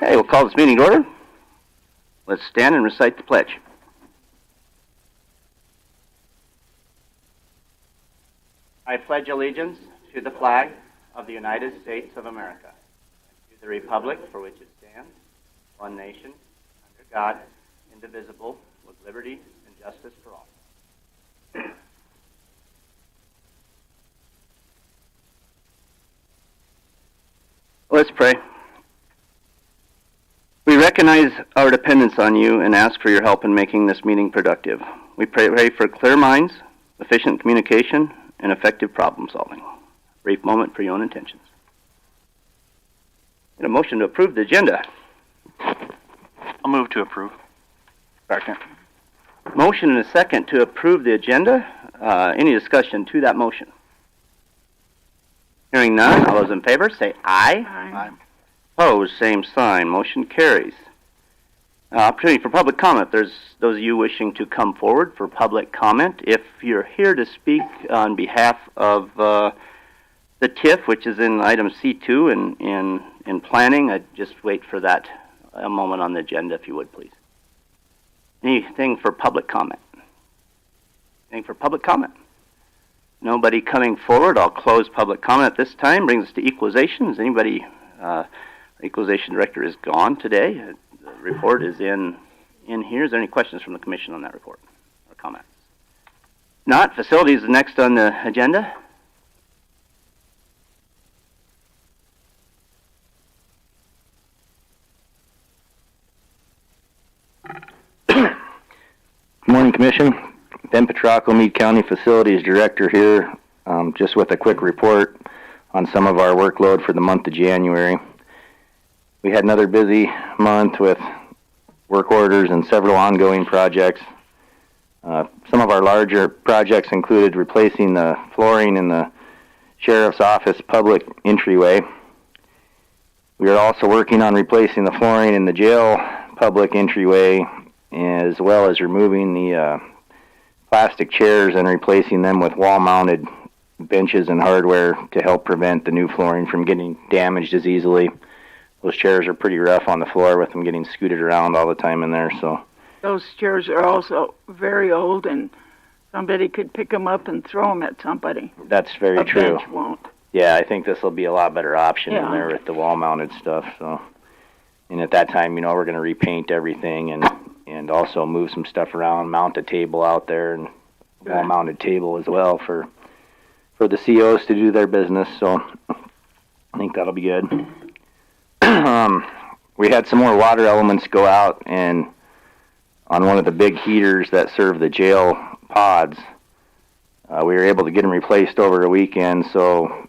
Okay, we'll call this meeting to order. Let's stand and recite the pledge. I pledge allegiance to the flag of the United States of America, to the republic for which it stands, one nation, under God, indivisible, with liberty and justice for all. Let's pray. We recognize our dependence on you and ask for your help in making this meeting productive. We pray for clear minds, efficient communication, and effective problem solving. Brief moment for your own intentions. And a motion to approve the agenda. I'll move to approve. Second. Motion and a second to approve the agenda. Any discussion to that motion? Hearing none, all those in favor say aye. Aye. Opposed, same sign. Motion carries. Opportunity for public comment. There's those of you wishing to come forward for public comment. If you're here to speak on behalf of the TIF, which is in item C2 in planning, I'd just wait for that a moment on the agenda, if you would, please. Anything for public comment? Anything for public comment? Nobody coming forward. I'll close public comment at this time. Brings us to equalization. Is anybody... Equalization Director is gone today. The report is in here. Is there any questions from the Commission on that report or comments? Not. Facilities is next on the agenda. Good morning, Commission. Ben Petrocco, Meade County Facilities Director here, just with a quick report on some of our workload for the month of January. We had another busy month with work orders and several ongoing projects. Some of our larger projects included replacing the flooring in the Sheriff's Office public entryway. We are also working on replacing the flooring in the jail public entryway, as well as removing the plastic chairs and replacing them with wall-mounted benches and hardware to help prevent the new flooring from getting damaged as easily. Those chairs are pretty rough on the floor with them getting scooted around all the time in there. So those chairs are also very old, and somebody could pick them up and throw them at somebody. That's very true. Bench won't. Yeah, I think this will be a lot better option in there with the wall-mounted stuff. So, and at that time, we're going to repaint everything and also move some stuff around, mount a table out there, and wall-mounted table as well for the COs to do their business. So I think that'll be good. We had some more water elements go out, and on one of the big heaters that serve the jail pods, we were able to get them replaced over a weekend. So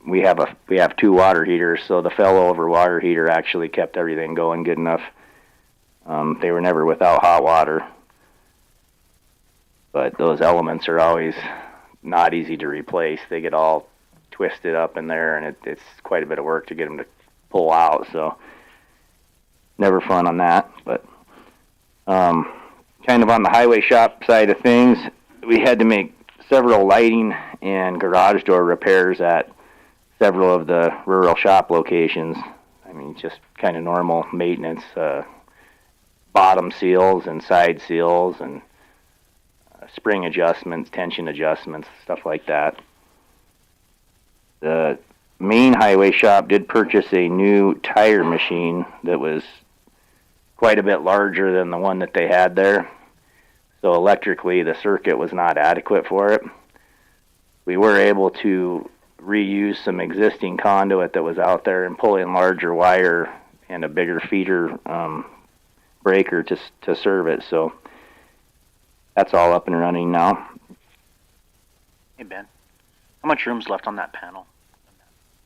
we have two water heaters. So the failover water heater actually kept everything going good enough. They were never without hot water, but those elements are always not easy to replace. They get all twisted up in there, and it's quite a bit of work to get them to pull out, so never fun on that. But kind of on the highway shop side of things, we had to make several lighting and garage door repairs at several of the rural shop locations. I mean, just kind of normal maintenance, bottom seals and side seals and spring adjustments, tension adjustments, stuff like that. The main highway shop did purchase a new tire machine that was quite a bit larger than the one that they had there. So electrically, the circuit was not adequate for it. We were able to reuse some existing conduit that was out there and pull in larger wire and a bigger feeder breaker to serve it. So that's all up and running now. Hey, Ben, how much room's left on that panel?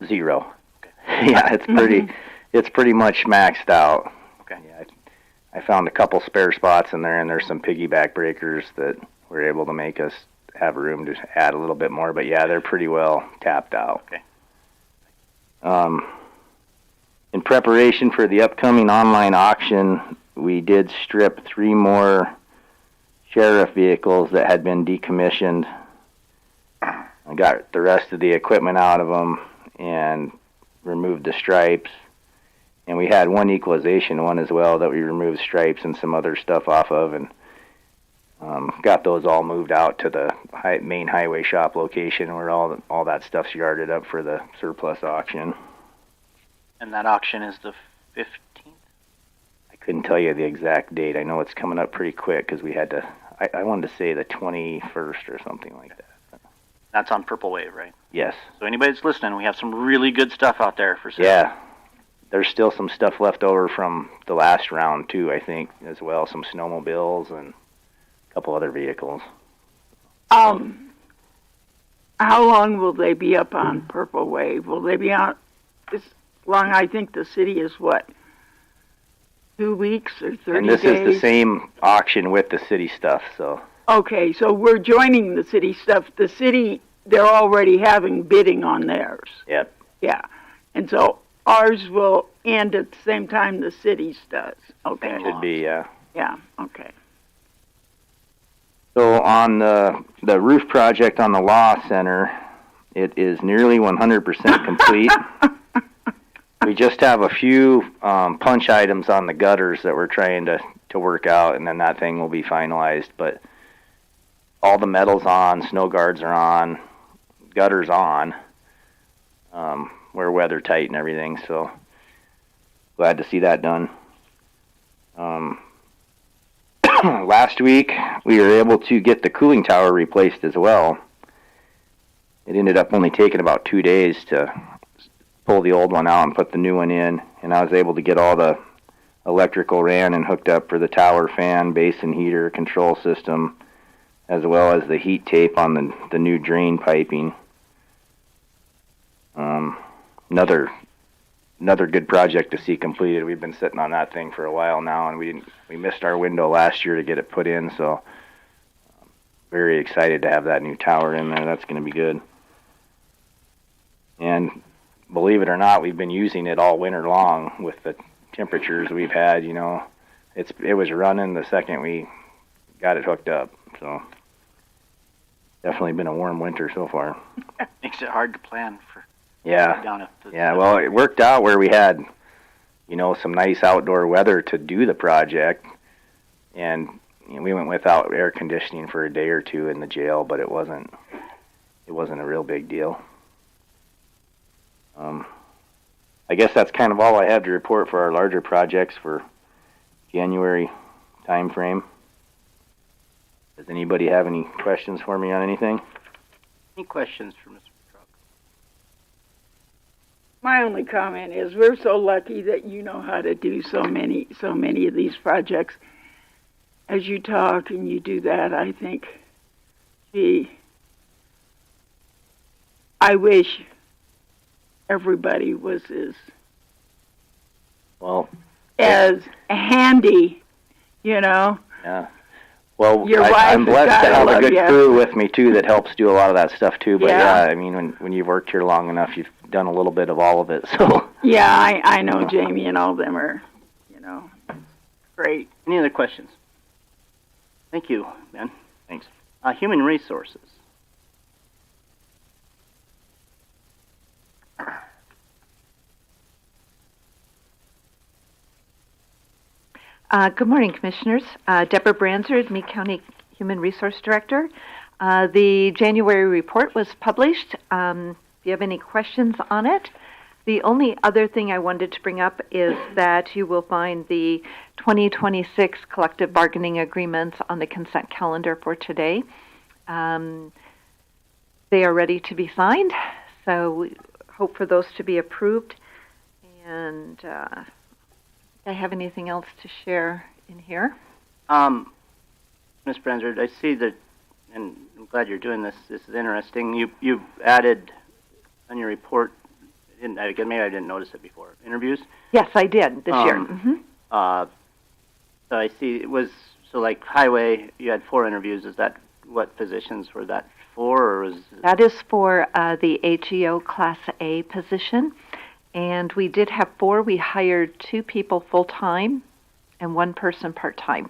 0. Okay. Yeah, it's pretty much maxed out. Okay. Yeah, I found a couple spare spots in there, and there's some piggyback breakers that were able to make us have room to add a little bit more. But yeah, they're pretty well tapped out. Okay. In preparation for the upcoming online auction, we did strip 3 more sheriff vehicles that had been decommissioned. I got the rest of the equipment out of them and removed the stripes. And we had one equalization one as well that we removed stripes and some other stuff off of, and got those all moved out to the main highway shop location where all that stuff's yarded up for the surplus auction. And that auction is the 15th? I couldn't tell you the exact date. I know it's coming up pretty quick because we had to, I wanted to say the 21st or something like that. That's on Purple Wave, right? Yes. So anybody that's listening, we have some really good stuff out there for sale. Yeah. There's still some stuff left over from the last round, too, I think, as well. Some snowmobiles and a couple other vehicles. How long will they be up on Purple Wave? Will they be out as long? I think the city is, what, 2 weeks or 30 days? And this is the same auction with the city stuff, so. Okay, so we're joining the city stuff. The city, they're already having bidding on theirs. Yep. Yeah. And so ours will end at the same time the city's does. Okay. Should be, yeah. Yeah, okay. So on the roof project on the Law Center, it is nearly 100% complete. We just have a few punch items on the gutters that we're trying to work out, and then that thing will be finalized. But all the metal's on, snow guards are on, gutters on. We're weather tight and everything, so glad to see that done. Last week, we were able to get the cooling tower replaced as well. It ended up only taking about 2 days to pull the old one out and put the new one in, and I was able to get all the electrical ran and hooked up for the tower fan, basin heater, control system, as well as the heat tape on the new drain piping. Another good project to see completed. We've been sitting on that thing for a while now, and we missed our window last year to get it put in, so very excited to have that new tower in there. That's going to be good. And believe it or not, we've been using it all winter long with the temperatures we've had. You know, it was running the second we got it hooked up, so definitely been a warm winter so far. Makes it hard to plan for. Yeah. Down Well, it worked out where we had, some nice outdoor weather to do the project, and we went without air conditioning for a day or two in the jail, but it wasn't a real big deal. I guess that's kind of all I have to report for our larger projects for January time frame. Does anybody have any questions for me on anything? Any questions for Mr. Petrocco? My only comment is we're so lucky that you know how to do so many of these projects. As you talk and you do that, I think, gee, I wish everybody was as handy, Yeah. Well, Your wife I'm blessed has to have gotta a good love crew with me too that helps do a lot of that stuff too. But Yeah. I mean, when you've worked here long enough, you've done a little bit of all of it. So Yeah, I know Jamie and all of them are, great. Any other questions? Thank you, Ben. Thanks. Human resources. Good morning, Commissioners. Deborah Branzer, Meade County Human Resource Director. The January report was published. If you have any questions on it, the only other thing I wanted to bring up is that you will find the 2026 collective bargaining agreements on the consent calendar for today. They are ready to be signed, so we hope for those to be approved. And I have anything else to share in here? Ms. Branzer, I see that, and I'm glad you're doing this. This is interesting. You've added on your report, maybe I didn't notice it before, interviews? Yes, I did this year. So I see it was, like highway, you had 4 interviews. Is that what positions were that for? Or was That is for the HEO Class A position. And we did have 4. We hired 2 people full-time and 1 person part-time.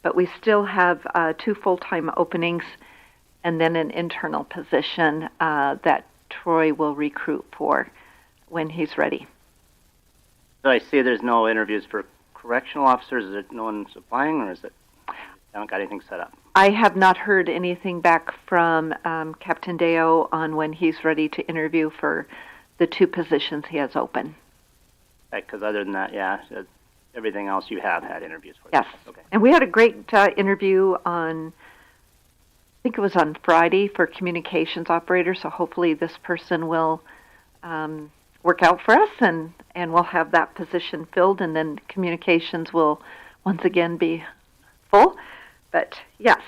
But we still have 2 full-time openings and then an internal position that Troy will recruit for when he's ready. So I see there's no interviews for correctional officers. Is it no one's applying, or is it? I haven't got anything set up. I have not heard anything back from Captain Deo on when he's ready to interview for the 2 positions he has open. Because other than that, yeah, everything else you have had interviews for. Yes. Okay. And we had a great interview on, I think it was on Friday, for communications operator, so hopefully this person will work out for us, and we'll have that position filled, and then communications will once again be full. But yes,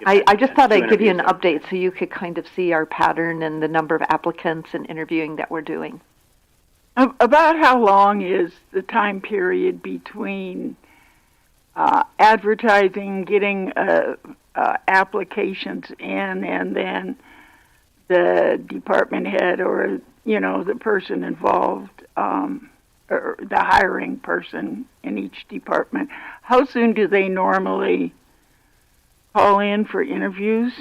I just thought I'd give you an update so you could kind of see our pattern and the number of applicants and interviewing that we're doing. About how long is the time period between advertising, getting applications in, and then the department head or, the person involved, or the hiring person in each department? How soon do they normally call in for interviews?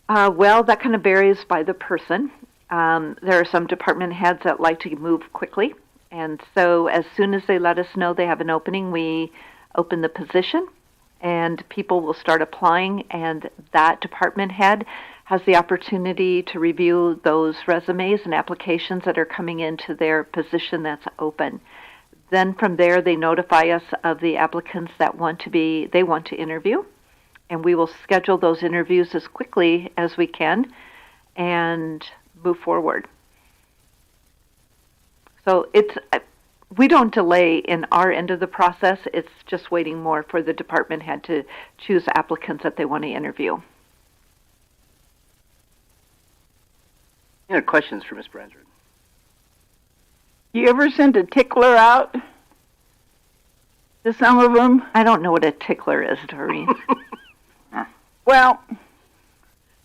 Well, that kind of varies by the person. There are some department heads that like to move quickly, and so as soon as they let us know they have an opening, we open the position, and people will start applying, and that department head has the opportunity to review those resumes and applications that are coming into their position that's open. Then from there, they notify us of the applicants that they want to interview, and we will schedule those interviews as quickly as we can and move forward. So we don't delay in our end of the process. It's just waiting more for the department head to choose applicants that they want to interview. Any other questions for Ms. Bransford? Do you ever send a tickler out to some of them? I don't know what a tickler is, Doreen. Well,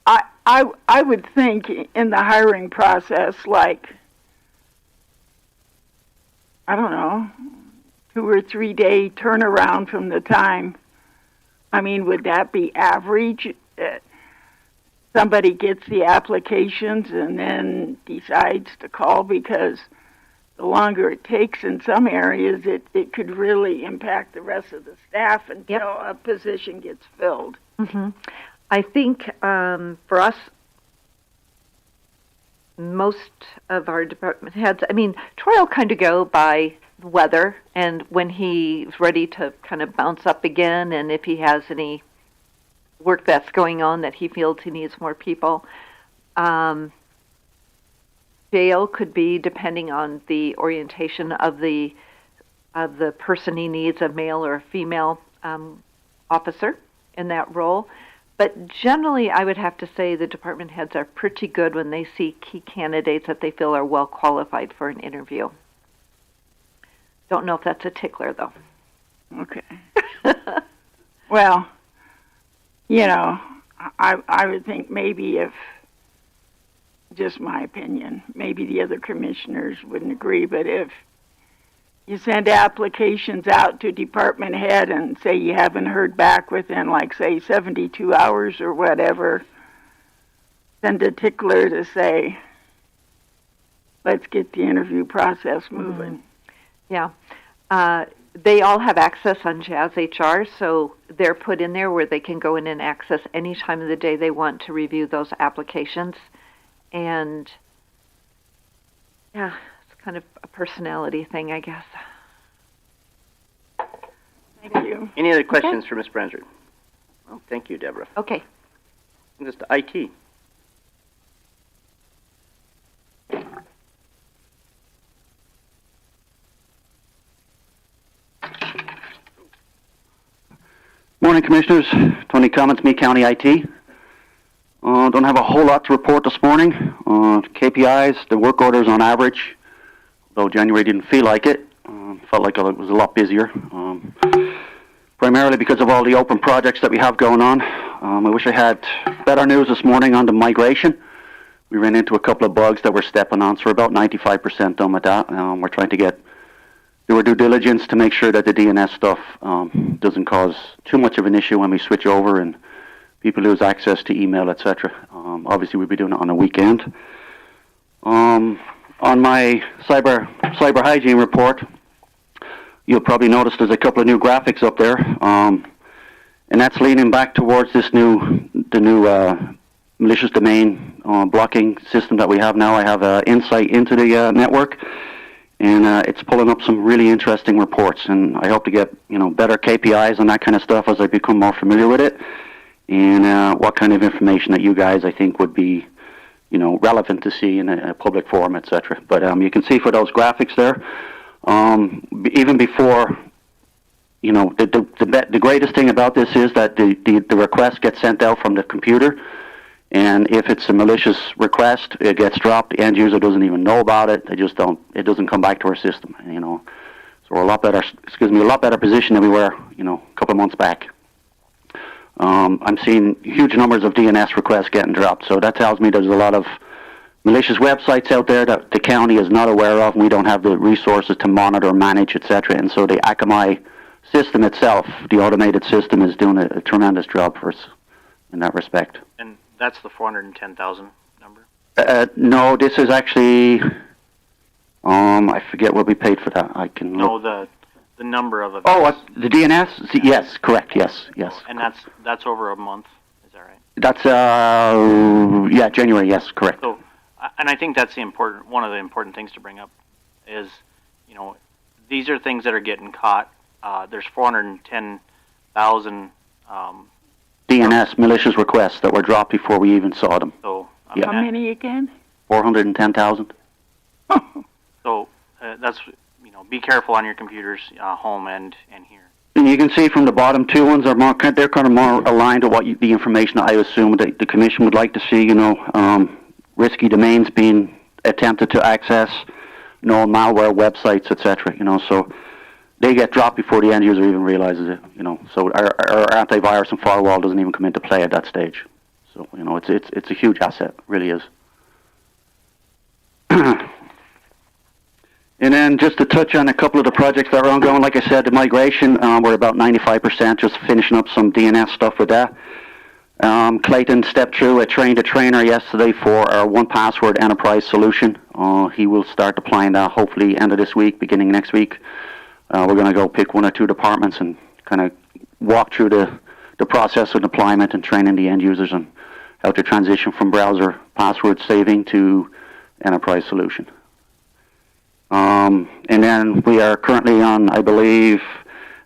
I would think in the hiring process, like, I don't know, 2 or 3 day turnaround from the time. I mean, would that be average? Somebody gets the applications and then decides to call, because the longer it takes in some areas, it could really impact the rest of the staff until a position gets filled. Mm-hmm. I think for us, most of our department heads, Troy will kind of go by weather and when he's ready to kind of bounce up again, and if he has any work that's going on that he feels he needs more people. Jail could be depending on the orientation of the person he needs, a male or a female officer in that role. But generally, I would have to say the department heads are pretty good when they see key candidates that they feel are well qualified for an interview. Don't know if that's a tickler, though. Okay. Well, I would think maybe if, just my opinion, maybe the other commissioners wouldn't agree, but if you send applications out to department head and say you haven't heard back within, like, say, 72 hours or whatever, send a tickler to say, let's get the interview process moving. Mm-hmm. Yeah. They all have access on Jazz HR, so they're put in there where they can go in and access any time of the day they want to review those applications. And, yeah, it's kind of a personality thing, I guess. Thank you. Any other questions for Ms. Bransford? Well, thank you, Deborah. Okay. Just IT. Morning, Commissioners. Tony Cummins, Meade County IT. Don't have a whole lot to report this morning. KPIs, the work orders on average, though January didn't feel like it. Felt like it was a lot busier, primarily because of all the open projects that we have going on. I wish I had better news this morning on the migration. We ran into a couple of bugs that we're stepping on, so we're about 95% done with that. We're trying to do our due diligence to make sure that the DNS stuff doesn't cause too much of an issue when we switch over and people lose access to email, etc. Obviously, we'll be doing it on a weekend. On my cyber hygiene report, you'll probably notice there's a couple of new graphics up there, and that's leaning back towards the new malicious domain blocking system that we have now. I have insight into the network, and it's pulling up some really interesting reports. And I hope to get better KPIs and that kind of stuff as I become more familiar with it, and what kind of information that you guys I think would be relevant to see in a public forum, etc. But you can see for those graphics there, even before. The greatest thing about this is that the request gets sent out from the computer, and if it's a malicious request, it gets dropped. The end user doesn't even know about it. It doesn't come back to our system. So we're a lot better position than we were, a couple of months back. I'm seeing huge numbers of DNS requests getting dropped, so that tells me there's a lot of malicious websites out there that the county is not aware of, and we don't have the resources to monitor, manage, etc. And so the Akamai system itself, the automated system, is doing a tremendous job for us in that respect. And that's the 410,000 number? No, this is actually, I forget what we paid for that. I can No, look. the number of events. Oh, the DNS? Yes, correct, yes. And that's over a month, is that right? That's, January, yes, correct. So, and I think that's one of the important things to bring up is, these are things that are getting caught. There's 410,000 DNS malicious requests that were dropped before we even saw them. So How many again? 410,000. So that's be careful on your computers, home and here. And you can see from the bottom two ones are they're kind of more aligned to the information I assume that the commission would like to see. Risky domains being attempted to access, malware websites, etc. So they get dropped before the end user even realizes it. So our antivirus and firewall doesn't even come into play at that stage. So it's a huge asset, it really is. And then just to touch on a couple of the projects that are ongoing, like I said, the migration, we're about 95%, just finishing up some DNS stuff with that. Clayton stepped through, trained a trainer yesterday for our 1Password enterprise solution. He will start applying that hopefully end of this week, beginning next week. We're going to go pick one or two departments and kind of walk through the process of deployment and training the end users on how to transition from browser password saving to enterprise solution. And then we are currently on, I believe,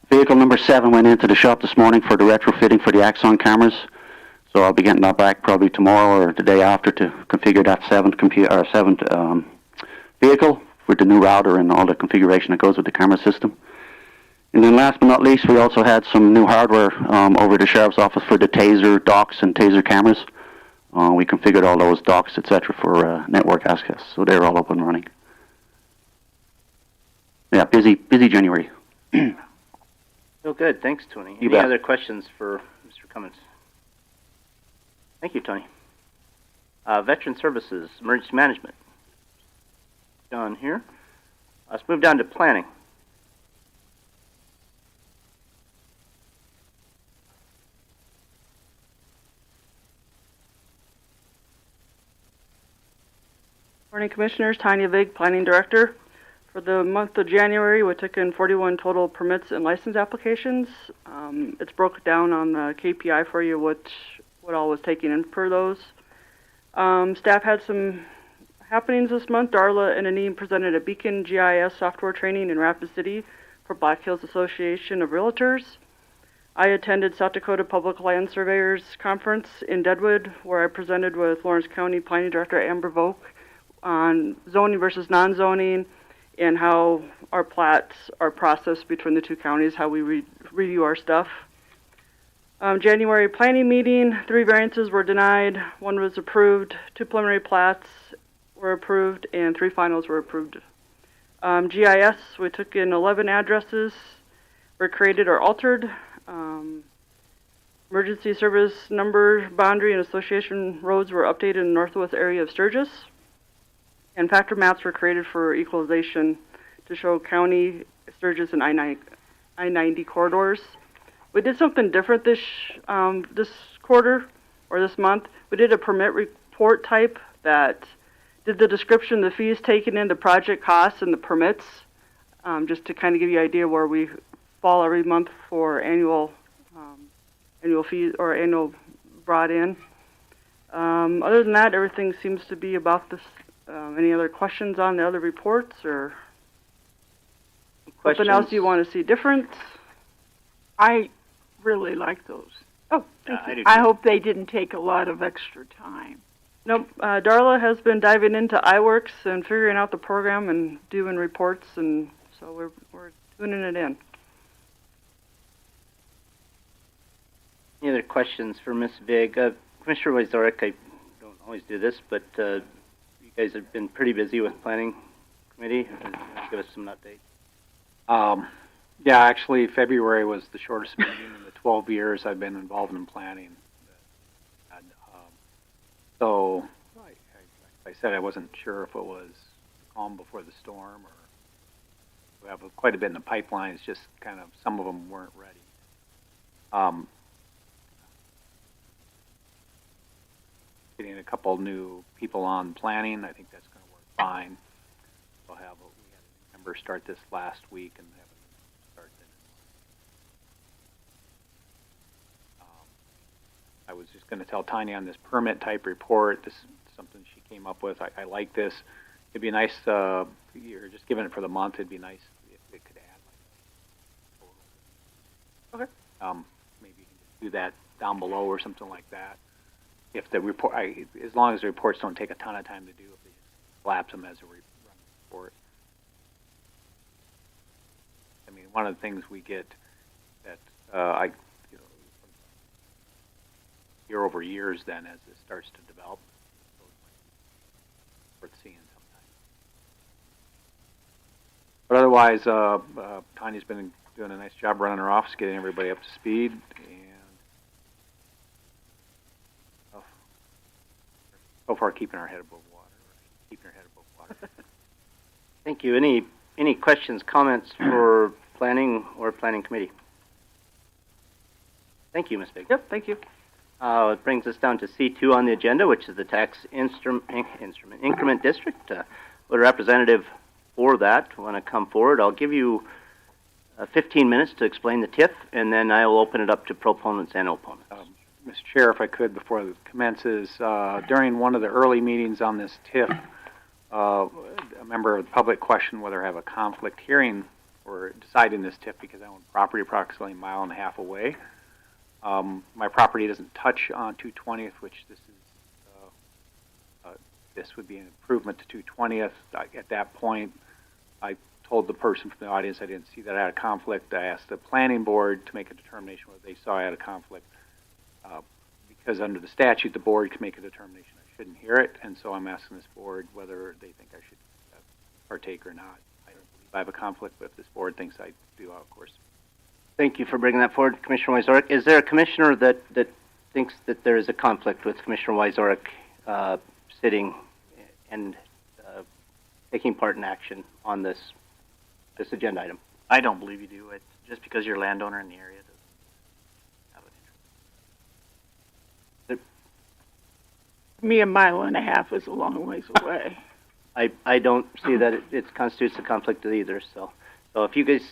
vehicle number 7 went into the shop this morning for the retrofitting for the Axon cameras. So I'll be getting that back probably tomorrow or the day after to configure that seventh vehicle with the new router and all the configuration that goes with the camera system. And then last but not least, we also had some new hardware over at the Sheriff's Office for the Taser docks and Taser cameras. We configured all those docks, etc. for network access, so they're all up and running. Yeah, busy January. Oh, good. Thanks, Tony. Any bet. other questions for Mr. Cummins? Thank you, Tony. Veteran Services, Emergency Management. John here. Let's move down to planning. Morning, Commissioners. Tanya Vig, Planning Director. For the month of January, we took in 41 total permits and license applications. It's broken down on the KPI for you what all was taken in per those. Staff had some happenings this month. Darla and Anine presented a Beacon GIS software training in Rapid City for Black Hills Association of Realtors. I attended South Dakota Public Land Surveyors Conference in Deadwood, where I presented with Lawrence County Planning Director Amber Volk on zoning versus non-zoning, and how our plats are processed between the two counties, how we review our stuff. January planning meeting, 3 variances were denied, 1 was approved, 2 preliminary plats were approved, and 3 finals were approved. GIS, we took in 11 addresses, were created or altered. Emergency service number, boundary, and association roads were updated in the northwest area of Sturgis. And factor maps were created for equalization to show county, Sturgis, and I-90 corridors. We did something different this quarter or this month. We did a permit report type that did the description, the fees taken in, the project costs and the permits, just to kind of give you an idea where we fall every month for annual fees or annual brought in. Other than that, everything seems to be about this. Any other questions on the other reports or something else you want to see different? I really like those. Oh, thank you. I hope they didn't take a lot of extra time. Nope. Darla has been diving into iWorks and figuring out the program and doing reports, and so we're tuning it in. Any other questions for Ms. Vig? Commissioner Wazorek, I don't always do this, but you guys have been pretty busy with planning committee. Give us some update. Yeah, actually, February was the shortest meeting in the 12 years I've been involved in planning. And, so, like I said, I wasn't sure if it was calm before the storm or we have quite a bit in the pipeline. It's just kind of some of them weren't ready. Getting a couple new people on planning, I think that's going to work fine. We had a member start this last week and have a start then. I was just going to tell Tanya on this permit type report, this is something she came up with. I like this. It'd be nice, you're just giving it for the month, it'd be nice if it could add like maybe you can just do that down below or something like that. If the report, as long as the reports don't take a ton of time to do, if they just collapse them as a run report. I mean, one of the things we get that year over years, then as it starts to develop, worth seeing sometimes. But otherwise, Tanya's been doing a nice job running her office, getting everybody up to speed, and so far keeping our head above water. Thank you. Any questions, comments for planning or planning committee? Thank you, Ms. Big. Yep, thank you. It brings us down to C2 on the agenda, which is the tax increment district. Would a representative for that want to come forward? I'll give you 15 minutes to explain the TIF, and then I will open it up to proponents and opponents. Mr. Chair, if I could, before it commences, during one of the early meetings on this TIF, a member of the public questioned whether I have a conflict hearing or deciding this TIF because I own property approximately a mile and a half away. My property doesn't touch on 220th, which this would be an improvement to 220th. At that point, I told the person from the audience I didn't see that I had a conflict. I asked the planning board to make a determination whether they saw I had a conflict. Because under the statute, the board can make a determination I shouldn't hear it, and so I'm asking this board whether they think I should partake or not. I don't believe I have a conflict, but if this board thinks I do, of course. Thank you for bringing that forward, Commissioner Wazorek. Is there a commissioner that thinks that there is a conflict with Commissioner Wazorek sitting and taking part in action on this agenda item? I don't believe you do. It's just because you're a landowner in the area. Me, a mile and a half is a long ways away. I don't see that it constitutes a conflict either. So if you guys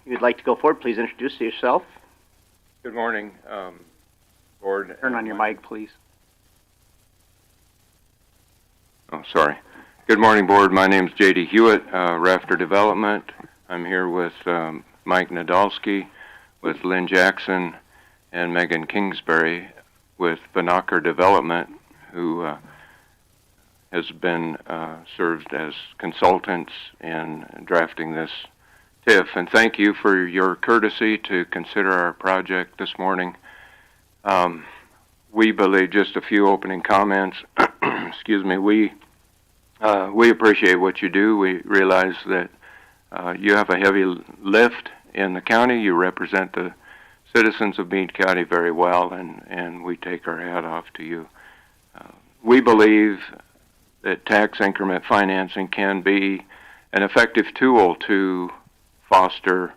you'd like to go forward, please introduce yourself. Good morning, board. Turn on your mic, please. Oh, sorry. Good morning, board. My name's J.D. Hewitt, Rafter Development. I'm here with Mike Nadolski, with Lynn Jackson, and Megan Kingsbury with Binocker Development, who has been served as consultants in drafting this TIF. And thank you for your courtesy to consider our project this morning. We believe, just a few opening comments, excuse me, we appreciate what you do. We realize that you have a heavy lift in the county. You represent the citizens of Meade County very well, and we take our hat off to you. We believe that tax increment financing can be an effective tool to foster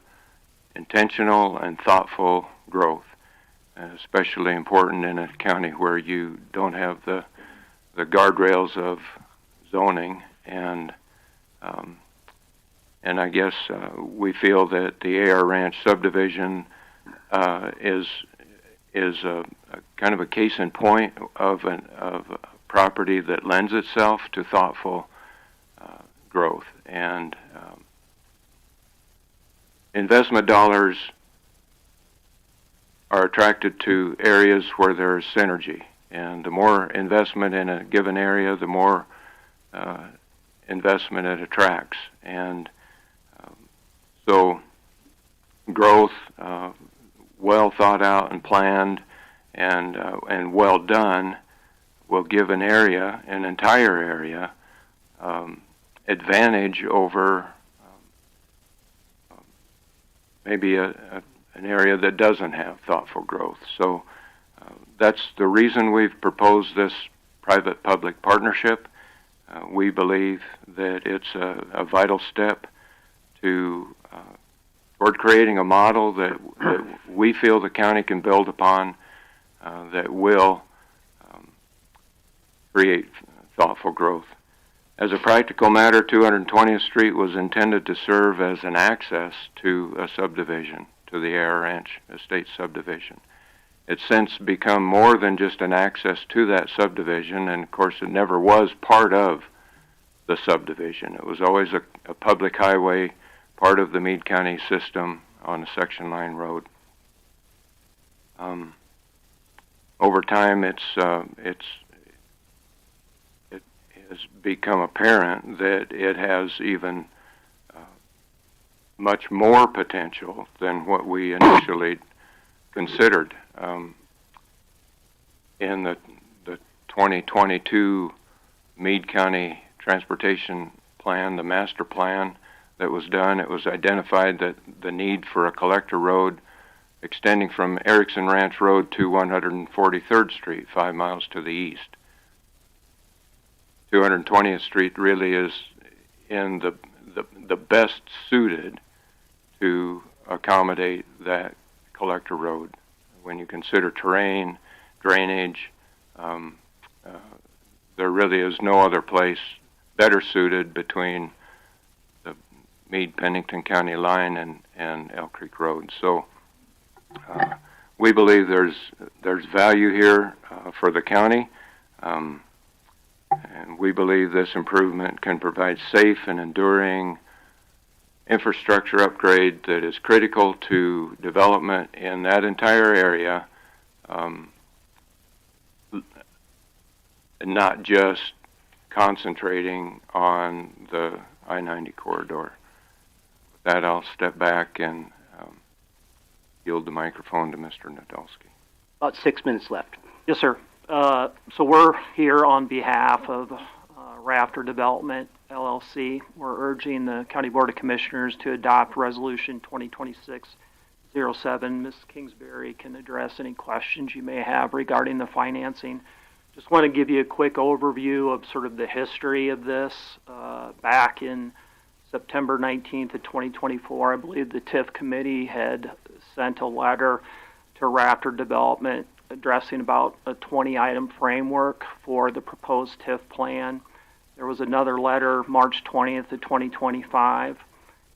intentional and thoughtful growth, especially important in a county where you don't have the guardrails of zoning, and I guess we feel that the AR Ranch subdivision is a kind of a case in point of a property that lends itself to thoughtful growth, and investment dollars are attracted to areas where there's synergy, and the more investment in a given area, the more investment it attracts, and so growth, well thought out and planned, and well done, will give an entire area, advantage over maybe an area that doesn't have thoughtful growth. So that's the reason we've proposed this private-public partnership. We believe that it's a vital step toward creating a model that we feel the county can build upon, that will create thoughtful growth. As a practical matter, 220th Street was intended to serve as an access to a subdivision, to the AR Ranch Estate subdivision. It's since become more than just an access to that subdivision, and of course it never was part of the subdivision. It was always a public highway, part of the Meade County system on a section line road. Over time, it has become apparent that it has even much more potential than what we initially considered. In the 2022 Meade County Transportation Plan, the master plan that was done, it was identified that the need for a collector road extending from Erskine Ranch Road to 143rd Street, 5 miles to the east. 220th Street really is in the best suited to accommodate that collector road. When you consider terrain, drainage, there really is no other place better suited between the Meade-Pennington County line and Elk Creek Road. So we believe there's value here for the county, and we believe this improvement can provide safe and enduring infrastructure upgrade that is critical to development in that entire area, and not just concentrating on the I-90 corridor. With that, I'll step back and yield the microphone to Mr. Nadolski. About 6 minutes left. Yes, sir. So we're here on behalf of Rafter Development, LLC. We're urging the County Board of Commissioners to adopt Resolution 2026-07. Ms. Kingsbury can address any questions you may have regarding the financing. Just want to give you a quick overview of sort of the history of this. Back in September 19th of 2024, I believe the TIF committee had sent a letter to Rafter Development addressing about a 20-item framework for the proposed TIF plan. There was another letter March 20th of 2025.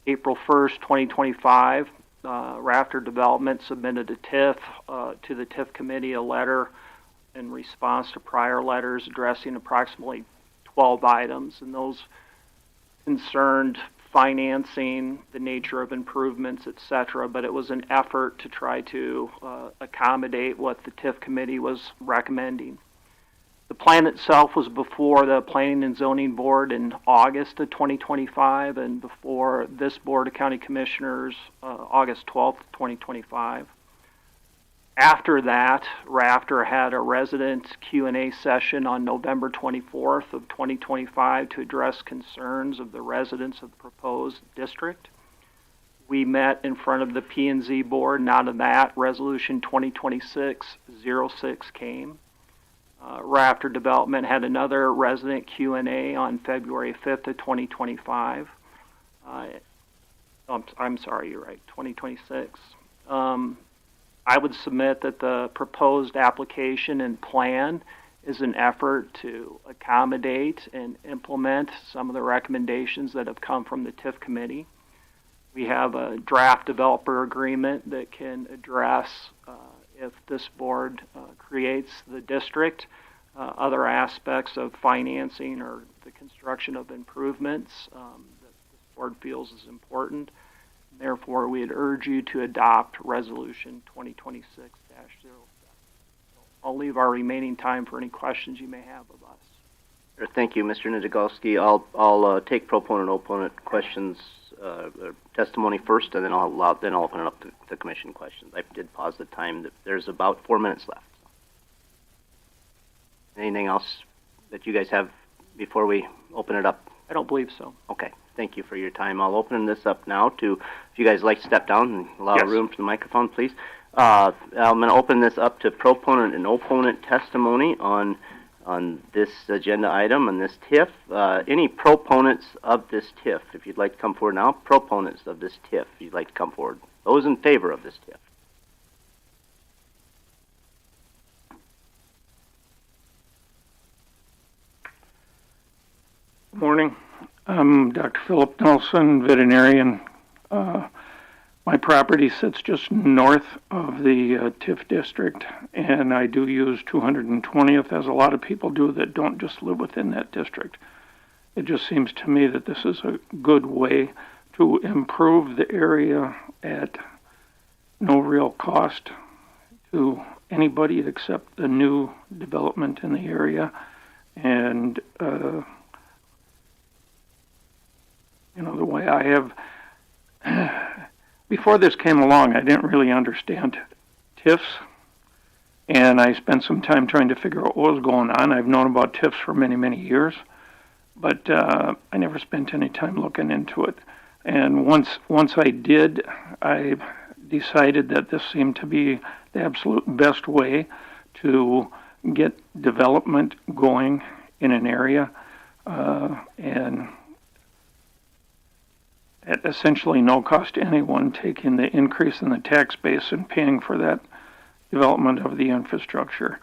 April 1st, 2025, Rafter Development submitted a TIF to the TIF committee, a letter in response to prior letters addressing approximately 12 items, and those concerned financing, the nature of improvements, etc., but it was an effort to try to accommodate what the TIF committee was recommending. The plan itself was before the Planning and Zoning Board in August of 2025 and before this Board of County Commissioners August 12th, 2025. After that, Rafter had a resident Q&A session on November 24th of 2025 to address concerns of the residents of the proposed district. We met in front of the P&Z board, and out of that, Resolution 2026-06 came. Rafter Development had another resident Q&A on February 5th of 2025. I'm sorry, you're right, 2026. I would submit that the proposed application and plan is an effort to accommodate and implement some of the recommendations that have come from the TIF committee. We have a draft developer agreement that can address, if this board creates the district, other aspects of financing or the construction of improvements that this board feels is important. Therefore, we'd urge you to adopt Resolution 2026-07. I'll leave our remaining time for any questions you may have of us. Thank you, Mr. Niedzegolski. I'll take proponent and opponent questions, testimony first, and then I'll open it up to the commission questions. I did pause the time. There's about 4 minutes left. Anything else that you guys have before we open it up? I don't believe so. Okay. Thank you for your time. I'll open this up now to, if you guys like to step down and allow room for the microphone, please. I'm going to open this up to proponent and opponent testimony on this agenda item and this TIF. Any proponents of this TIF, if you'd like to come forward now, proponents of this TIF, if you'd like to come forward. Those in favor of this TIF. Good morning. I'm Dr. Philip Nelson, veterinarian. My property sits just north of the TIF district, and I do use 220th, as a lot of people do that don't just live within that district. It just seems to me that this is a good way to improve the area at no real cost to anybody except the new development in the area. And the way I have, before this came along, I didn't really understand TIFs, and I spent some time trying to figure out what was going on. I've known about TIFs for many, many years, but I never spent any time looking into it. And once I did, I decided that this seemed to be the absolute best way to get development going in an area, and at essentially no cost to anyone, taking the increase in the tax base and paying for that development of the infrastructure.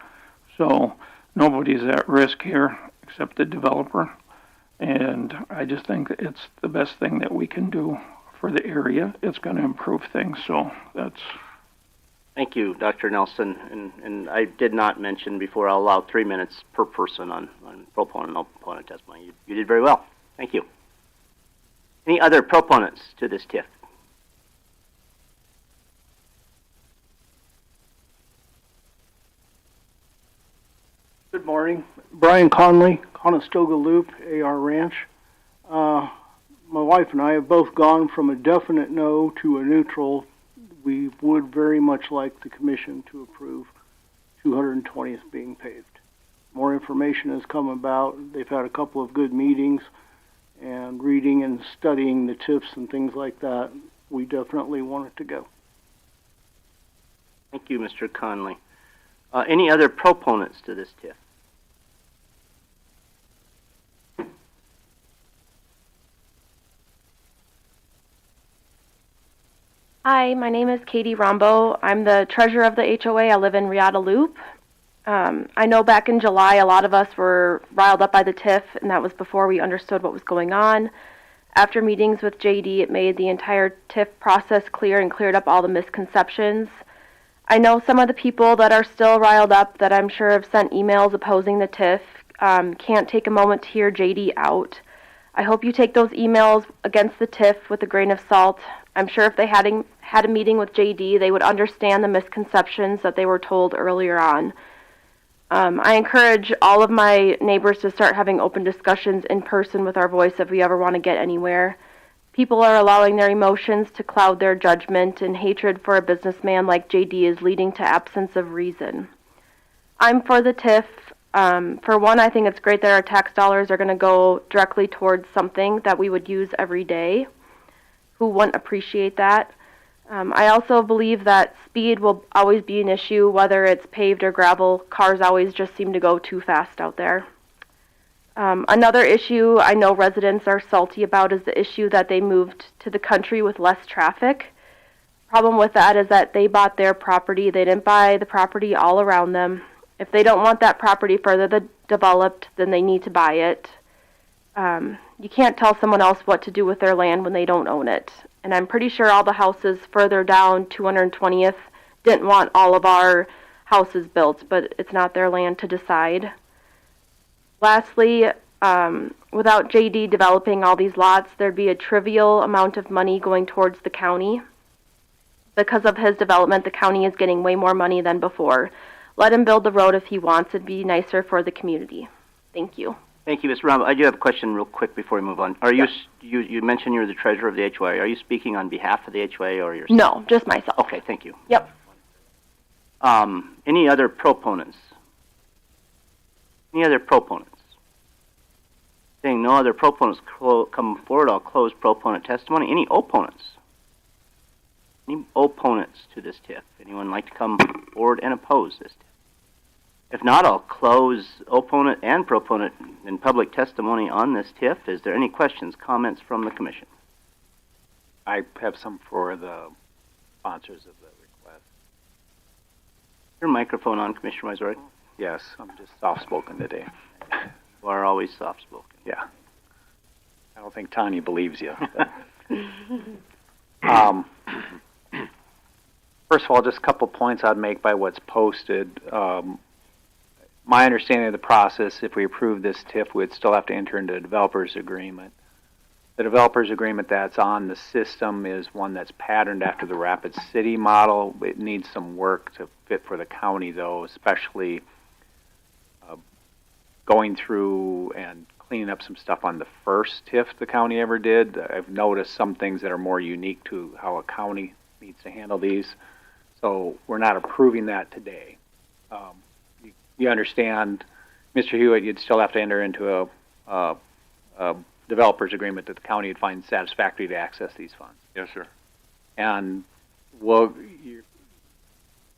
So nobody's at risk here except the developer, and I just think it's the best thing that we can do for the area. It's going to improve things, so that's... Thank you, Dr. Nelson. And I did not mention before, I'll allow 3 minutes per person on proponent and opponent testimony. You did very well. Thank you. Any other proponents to this TIF? Good morning. Brian Conley, Conestoga Loop, AR Ranch. My wife and I have both gone from a definite no to a neutral. We would very much like the commission to approve 220th being paved. More information has come about. They've had a couple of good meetings, and reading and studying the TIFs and things like that, we definitely want it to go. Thank you, Mr. Conley. Any other proponents to this TIF? Hi, my name is Katie Rombo. I'm the treasurer of the HOA. I live in Riata Loop. I know back in July a lot of us were riled up by the TIF, and that was before we understood what was going on. After meetings with JD, it made the entire TIF process clear and cleared up all the misconceptions. I know some of the people that are still riled up that I'm sure have sent emails opposing the TIF can't take a moment to hear JD out. I hope you take those emails against the TIF with a grain of salt. I'm sure if they had a meeting with JD, they would understand the misconceptions that they were told earlier on. I encourage all of my neighbors to start having open discussions in person with our voice if we ever want to get anywhere. People are allowing their emotions to cloud their judgment, and hatred for a businessman like JD is leading to absence of reason. I'm for the TIF. For one, I think it's great that our tax dollars are going to go directly towards something that we would use every day. Who wouldn't appreciate that? I also believe that speed will always be an issue, whether it's paved or gravel. Cars always just seem to go too fast out there. Another issue I know residents are salty about is the issue that they moved to the country with less traffic. Problem with that is that they bought their property. They didn't buy the property all around them. If they don't want that property further developed, then they need to buy it. You can't tell someone else what to do with their land when they don't own it. And I'm pretty sure all the houses further down 220th didn't want all of our houses built, but it's not their land to decide. Lastly, without JD developing all these lots, there'd be a trivial amount of money going towards the county. Because of his development, the county is getting way more money than before. Let him build the road if he wants. It'd be nicer for the community. Thank you. Thank you, Ms. Rumble. I do have a question real quick before we move on. Are you mentioned you're the treasurer of the HOA. Are you speaking on behalf of the HOA or yourself? No, just myself. Okay, thank you. Yep. Any other proponents? Any other proponents? Seeing no other proponents come forward, I'll close proponent testimony. Any opponents? Any opponents to this TIF? Anyone like to come forward and oppose this TIF? If not, I'll close opponent and proponent in public testimony on this TIF. Is there any questions, comments from the commission? I have some for the sponsors of the request. Your microphone on, Commissioner Wysorick. Yes, I'm just soft-spoken today. You are always soft-spoken. Yeah. I don't think Tanya believes you. First of all, just a couple points I'd make by what's posted. My understanding of the process, if we approve this TIF, we'd still have to enter into a developer's agreement. The developer's agreement that's on the system is one that's patterned after the Rapid City model. It needs some work to fit for the county, though, especially going through and cleaning up some stuff on the first TIF the county ever did. I've noticed some things that are more unique to how a county needs to handle these. So we're not approving that today. You understand, Mr. Hewitt, you'd still have to enter into a developer's agreement that the county would find satisfactory to access these funds. Yes, sir. And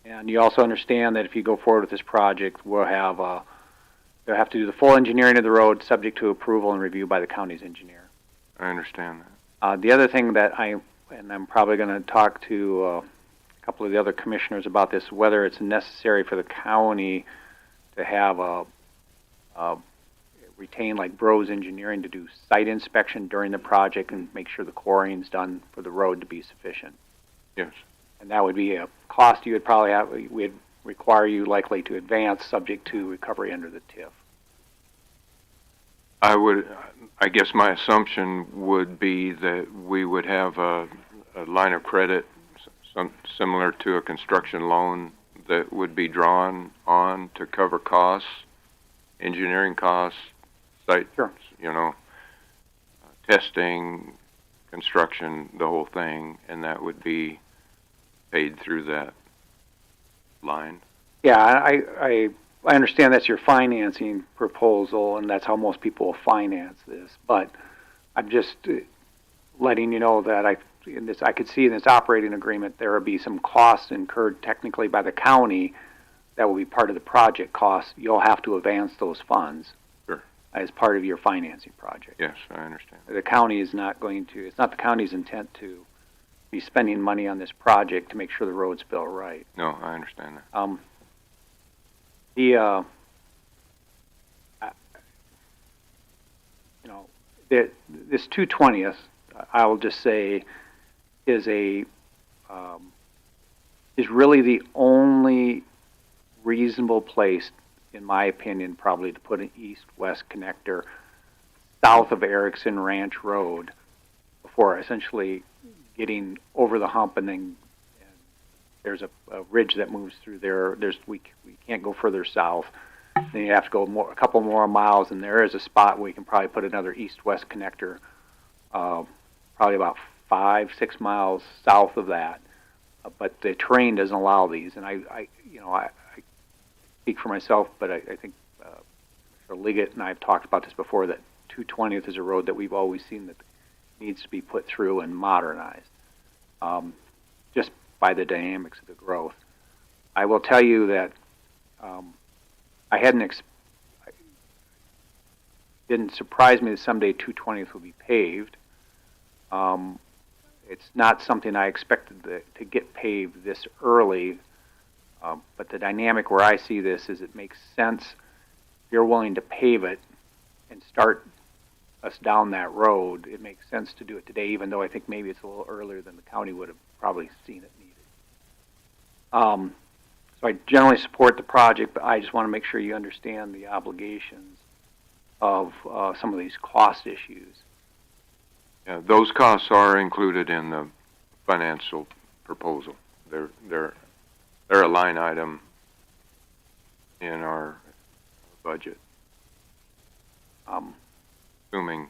you also understand that if you go forward with this project, they'll have to do the full engineering of the road subject to approval and review by the county's engineer. I understand that. The other thing that I'm probably going to talk to a couple of the other commissioners about this, whether it's necessary for the county to have retain like Bros Engineering to do site inspection during the project and make sure the quarrying's done for the road to be sufficient. Yes. And that would be a cost you would probably have, would require you likely to advance subject to recovery under the TIF. I guess my assumption would be that we would have a line of credit similar to a construction loan that would be drawn on to cover costs, engineering costs, site, sure. Testing, construction, the whole thing, and that would be paid through that line. Yeah, I understand that's your financing proposal, and that's how most people will finance this. But I'm just letting you know that I could see in this operating agreement there will be some costs incurred technically by the county that will be part of the project costs. You'll have to advance those funds. Sure. As part of your financing project. Yes, I understand. The county is not going to. It's not the county's intent to be spending money on this project to make sure the road's built right. No, I understand that. This 220th, I will just say, is really the only reasonable place, in my opinion, probably to put an east-west connector south of Erskine Ranch Road before essentially getting over the hump, and then there's a ridge that moves through there. We can't go further south. Then you have to go a couple more miles, and there is a spot where you can probably put another east-west connector, probably about 5-6 miles south of that. But the terrain doesn't allow these, and I speak for myself, but I think Mr. Liggett and I have talked about this before, that 220th is a road that we've always seen that needs to be put through and modernized, just by the dynamics of the growth. I will tell you that didn't surprise me that someday 220th will be paved. It's not something I expected to get paved this early. But the dynamic where I see this is it makes sense if you're willing to pave it and start us down that road. It makes sense to do it today, even though I think maybe it's a little earlier than the county would have probably seen it needed. So I generally support the project, but I just want to make sure you understand the obligations of some of these cost issues. Yeah, those costs are included in the financial proposal. They're a line item in our budget, assuming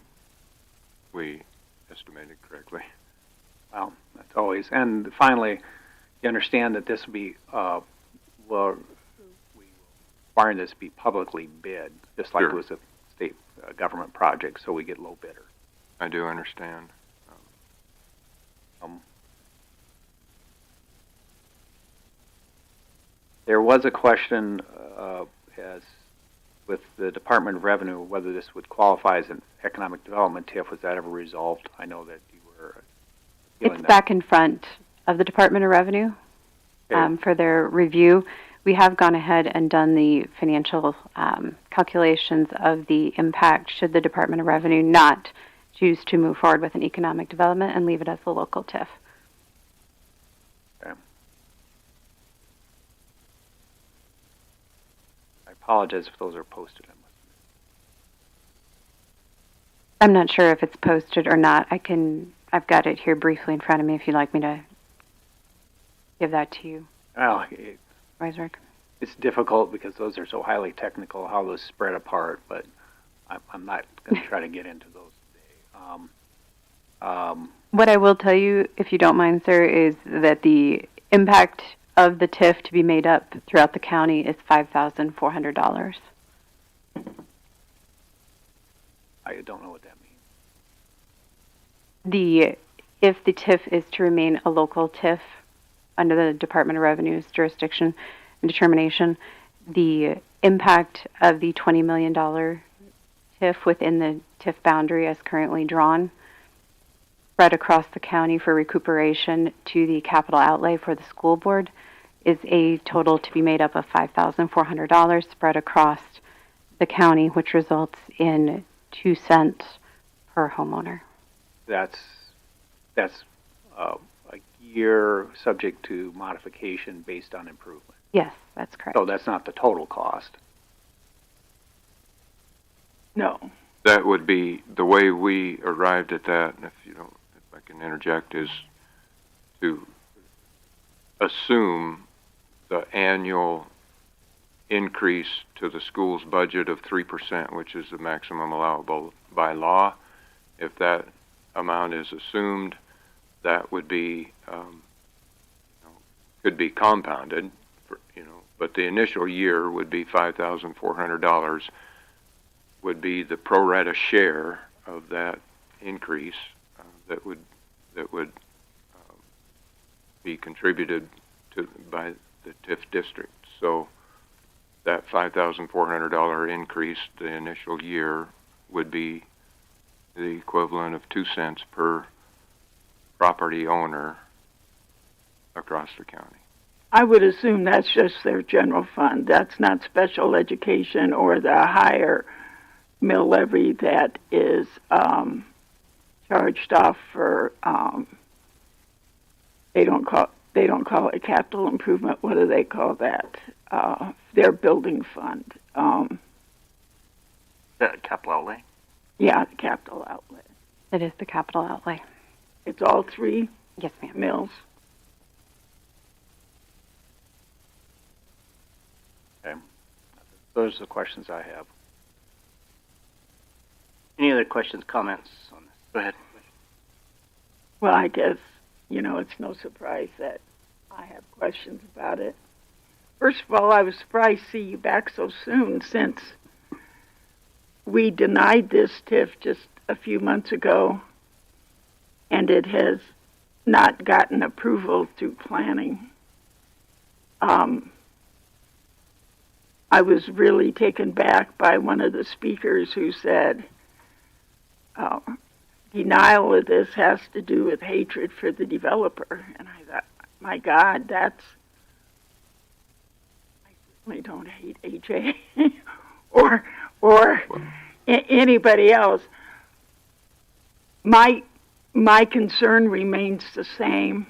we estimated correctly. Well, that's always. And finally, you understand that this will be we requiring this to be publicly bid, just like Sure. it was a state government project, so we get low bidder. I do understand. There was a question as with the Department of Revenue whether this would qualify as an economic development TIF. Was that ever resolved? I know that you were feeling It's that. back in front of the Department of Revenue for their review. We have gone ahead and done the financial calculations of the impact should the Department of Revenue not choose to move forward with an economic development and leave it as a local TIF. Okay. I apologize if those are posted. I'm not sure if it's posted or not. I've got it here briefly in front of me if you'd like me to give that to you. Well, Weisberg. it's difficult because those are so highly technical, how those spread apart, but I'm not going to try to get into those today. What I will tell you, if you don't mind, sir, is that the impact of the TIF to be made up throughout the county is $5,400. I don't know what that means. If the TIF is to remain a local TIF under the Department of Revenue's jurisdiction and determination, the impact of the $20 million TIF within the TIF boundary as currently drawn, spread across the county for recuperation to the capital outlay for the school board, is a total to be made up of $5,400 spread across the county, which results in 2 cents per homeowner. That's a year subject to modification based on improvement. Yes, that's correct. So that's not the total cost. No. That would be the way we arrived at that, and if I can interject, is to assume the annual increase to the school's budget of 3%, which is the maximum allowable by law. If that amount is assumed, that would be could be compounded, but the initial year would be $5,400 would be the pro rata share of that increase that would be contributed to by the TIF district. So that $5,400 increase the initial year would be the equivalent of 2 cents per property owner across the county. I would assume that's just their general fund. That's not special education or the higher mill levy that is charged off for. They don't call it capital improvement. What do they call that? Their building fund. The capital outlay. Yeah, the capital outlay. It is the capital outlay. It's all three. Yes, ma'am. Mills. Okay. Those are the questions I have. Any other questions, comments on this? Go ahead. Well, I guess, it's no surprise that I have questions about it. First of all, I was surprised to see you back so soon since we denied this TIF just a few months ago, and it has not gotten approval through planning. I was really taken back by one of the speakers who said, denial of this has to do with hatred for the developer. And I thought, my God, certainly don't hate AJ or anybody else. My concern remains the same.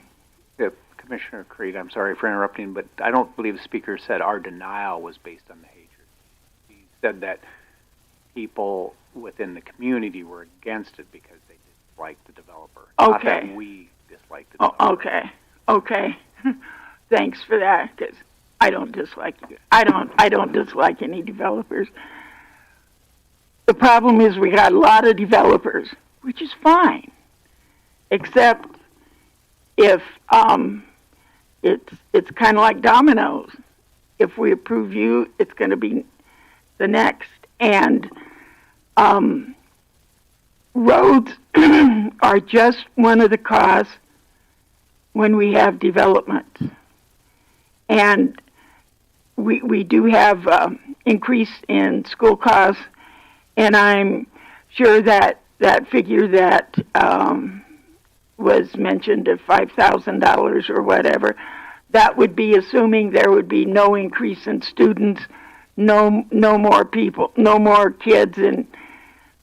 Commissioner Creed, I'm sorry for interrupting, but I don't believe the speaker said our denial was based on the hatred. He said that people within the community were against it because they disliked the developer. Okay. Not that we disliked the developer. Okay. Thanks for that, because I don't dislike you. I don't dislike any developers. The problem is we got a lot of developers, which is fine, except if it's kind of like dominoes. If we approve you, it's going to be the next. And roads are just one of the costs when we have development. And we do have increase in school costs, and I'm sure that figure that was mentioned of $5,000 or whatever, that would be assuming there would be no increase in students, no more people, no more kids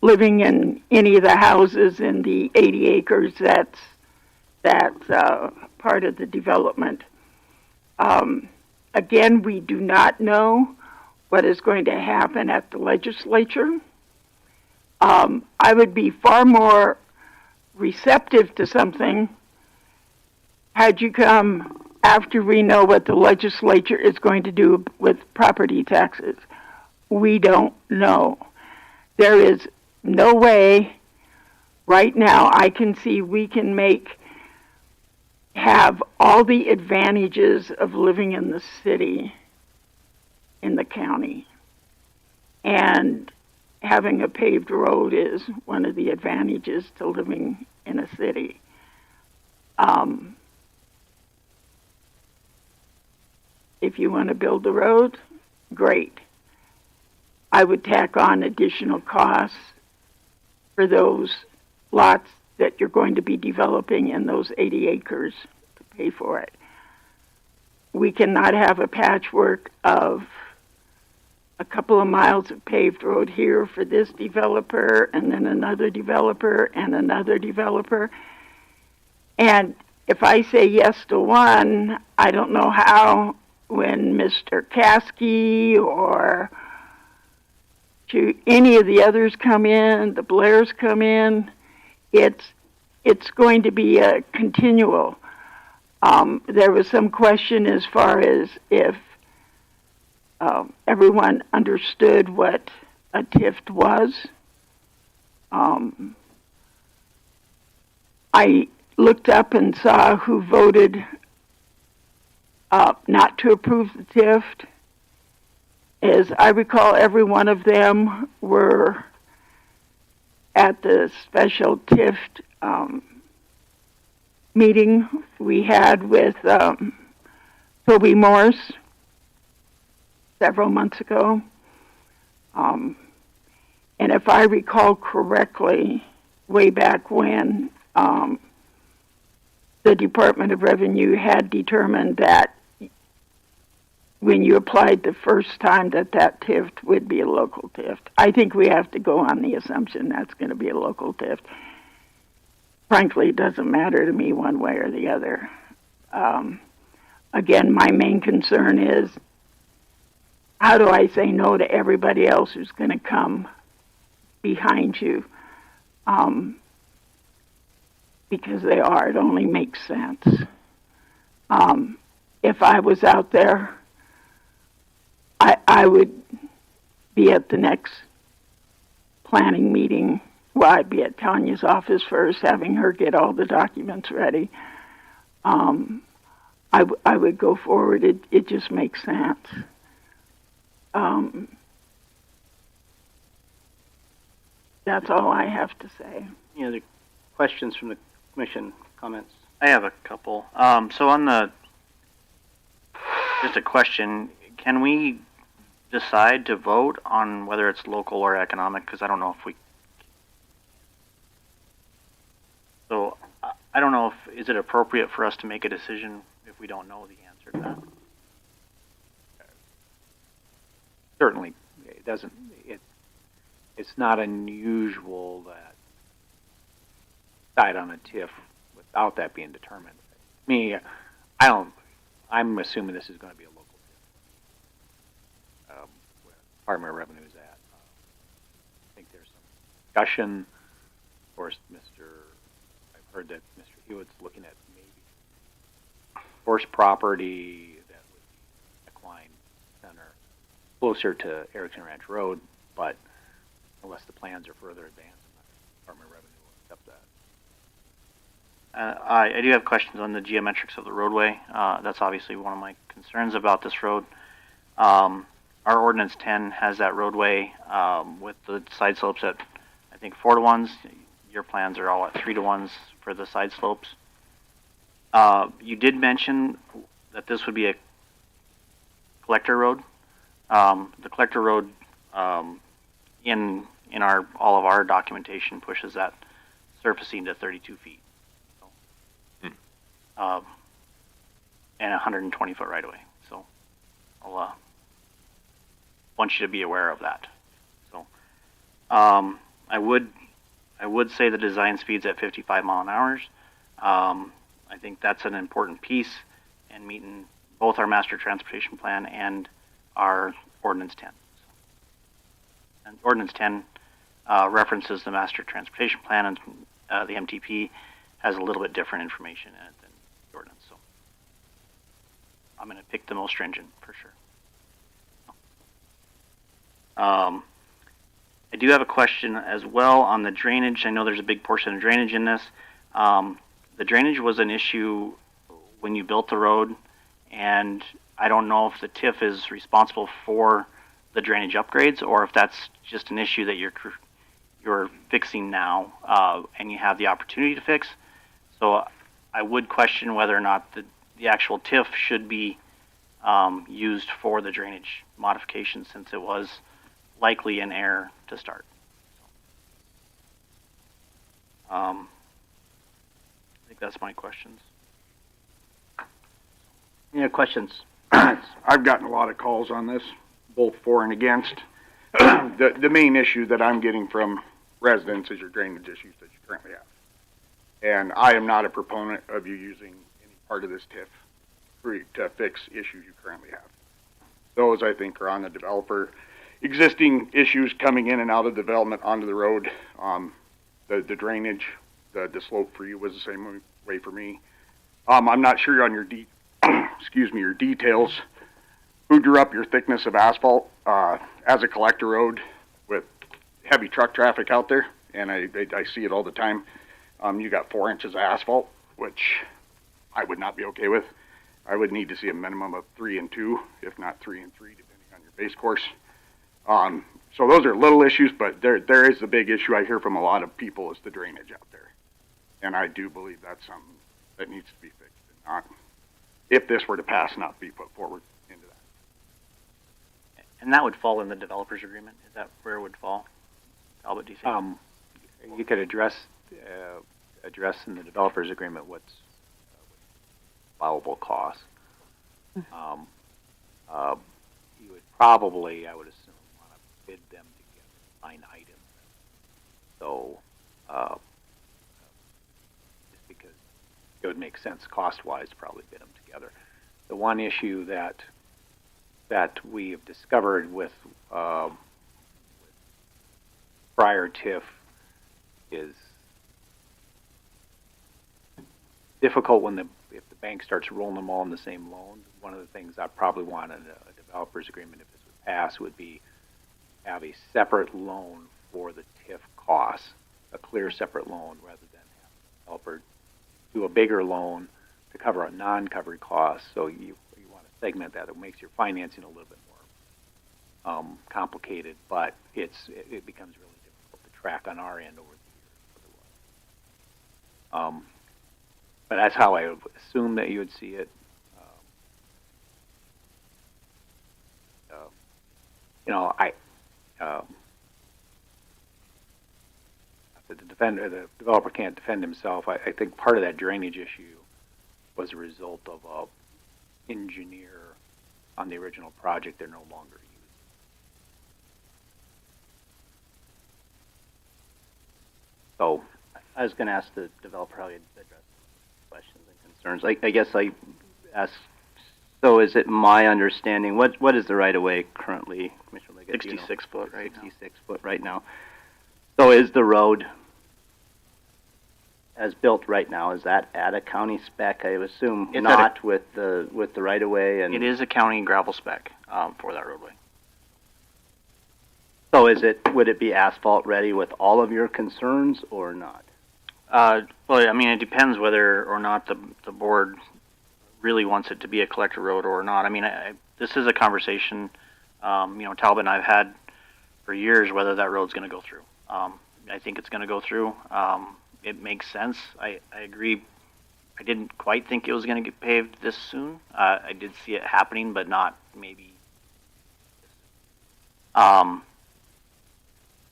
living in any of the houses in the 80 acres that's part of the development. Again, we do not know what is going to happen at the legislature. I would be far more receptive to something had you come after we know what the legislature is going to do with property taxes. We don't know. There is no way right now I can see we can have all the advantages of living in the city, in the county. And having a paved road is one of the advantages to living in a city. If you want to build the road, great. I would tack on additional costs for those lots that you're going to be developing in those 80 acres to pay for it. We cannot have a patchwork of a couple of miles of paved road here for this developer, and then another developer, and another developer. And if I say yes to one, I don't know how, when Mr. Caskey or to any of the others come in, the Blairs come in, it's going to be a continual. There was some question as far as if everyone understood what a TIF was. I looked up and saw who voted not to approve the TIF. As I recall, every one of them were at the special TIF meeting we had with Toby Morse several months ago. And if I recall correctly, way back when, the Department of Revenue had determined that when you applied the first time that TIF would be a local TIF. I think we have to go on the assumption that's going to be a local TIF. Frankly, it doesn't matter to me one way or the other. Again, my main concern is, how do I say no to everybody else who's going to come behind you? Because they are. It only makes sense. If I was out there, I would be at the next planning meeting. Well, I'd be at Tanya's office first, having her get all the documents ready. I would go forward. It just makes sense. That's all I have to say. Any other questions from the commission? Comments? I have a couple. So on just a question, can we decide to vote on whether it's local or economic? Because I don't know if we... So I don't know if, is it appropriate for us to make a decision if we don't know the answer to that? certainly it doesn't. It's not unusual that decide on a TIF without that being determined. Me, I don't. I'm assuming this is going to be a local TIF. Where Department of Revenue is at. I think there's some discussion. Of course, I've heard that Mr. Hewitt's looking at maybe horse property that would be Equine Center closer to Erskine Ranch Road, but unless the plans are further advanced, the Department of Revenue will accept that. I do have questions on the geometrics of the roadway. That's obviously one of my concerns about this road. Our ordinance 10 has that roadway with the side slopes at, I think, 4-to-1s. Your plans are all at 3-to-1s for the side slopes. You did mention that this would be a collector road. The collector road in all of our documentation pushes that surfacing to 32 feet. And 120 foot right away. So I'll want you to be aware of that. So I would say the design speed's at 55 mile an hour. I think that's an important piece in meeting both our master transportation plan and our ordinance 10. And ordinance 10 references the master transportation plan, and the MTP has a little bit different information in it than the ordinance. So I'm going to pick the most stringent for sure. I do have a question as well on the drainage. I know there's a big portion of drainage in this. The drainage was an issue when you built the road, and I don't know if the TIF is responsible for the drainage upgrades or if that's just an issue that you're fixing now and you have the opportunity to fix. So I would question whether or not the actual TIF should be used for the drainage modification, since it was likely in error to start. I think that's my questions. Any questions? I've gotten a lot of calls on this, both for and against. The main issue that I'm getting from residents is your drainage issues that you currently have. And I am not a proponent of you using any part of this TIF to fix issues you currently have. Those, I think, are on the developer. Existing issues coming in and out of development onto the road, the drainage, the slope for you was the same way for me. I'm not sure on your your details. Who drew up your thickness of asphalt as a collector road with heavy truck traffic out there, and I see it all the time. You got 4 inches of asphalt, which I would not be okay with. I would need to see a minimum of 3 and 2, if not 3 and 3, depending on your base course. So those are little issues, but there is the big issue I hear from a lot of people is the drainage out there. And I do believe that's something that needs to be fixed, and not, if this were to pass, not be put forward into that. And that would fall in the developer's agreement? Is that where it would fall? Talbot, do you think? You could address in the developer's agreement what's allowable costs. You would probably, I would assume, want to bid them together, line items. So, just because it would make sense cost-wise to probably bid them together. The one issue that we have discovered with prior TIF is difficult if the bank starts rolling them all in the same loan. One of the things I probably want in a developer's agreement, if this would pass, would be have a separate loan for the TIF costs, a clear separate loan, rather than have the developer do a bigger loan to cover a non-covered cost. So you want to segment that. It makes your financing a little bit more complicated, but it becomes really difficult to track on our end over the years. But that's how I would assume that you would see it. The developer can't defend himself. I think part of that drainage issue was a result of a engineer on the original project they're no longer So I was going to ask the developer how he'd address questions and concerns. I guess I ask, so is it my understanding, what is the right-of-way currently, Commissioner Liggett? 66 foot right now. 66 foot right now. So is the road as built right now, is that at a county spec? I assume It's not with the right-of-way and... It is a county gravel spec for that roadway. So would it be asphalt ready with all of your concerns or not? Well, I mean, it depends whether or not the board really wants it to be a collector road or not. I mean, this is a conversation, Talbot and I've had for years whether that road's going to go through. I think it's going to go through. It makes sense. I agree. I didn't quite think it was going to get paved this soon. I did see it happening, but not maybe.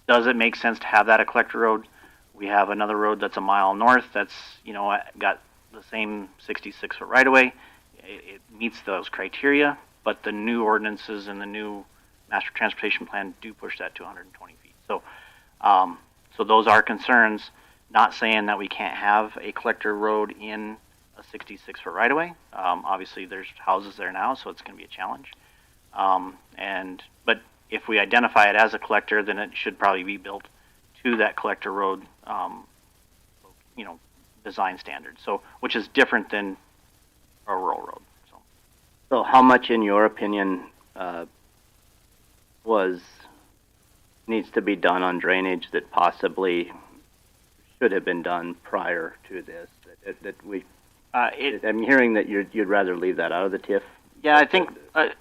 Does it make sense to have that a collector road? We have another road that's a mile north that's, got the same 66 foot right of way. It meets those criteria, but the new ordinances and the new master transportation plan do push that to 120 feet. So, so those are concerns. Not saying that we can't have a collector road in a 66 foot right of way. Obviously, there's houses there now, so it's going to be a challenge. But if we identify it as a collector, then it should probably be built to that collector road, design standards. So, which is different than a rural road. So how much, in your opinion, needs to be done on drainage that possibly should have been done prior to this? I'm hearing that you'd rather leave that out of the TIF. Yeah, I think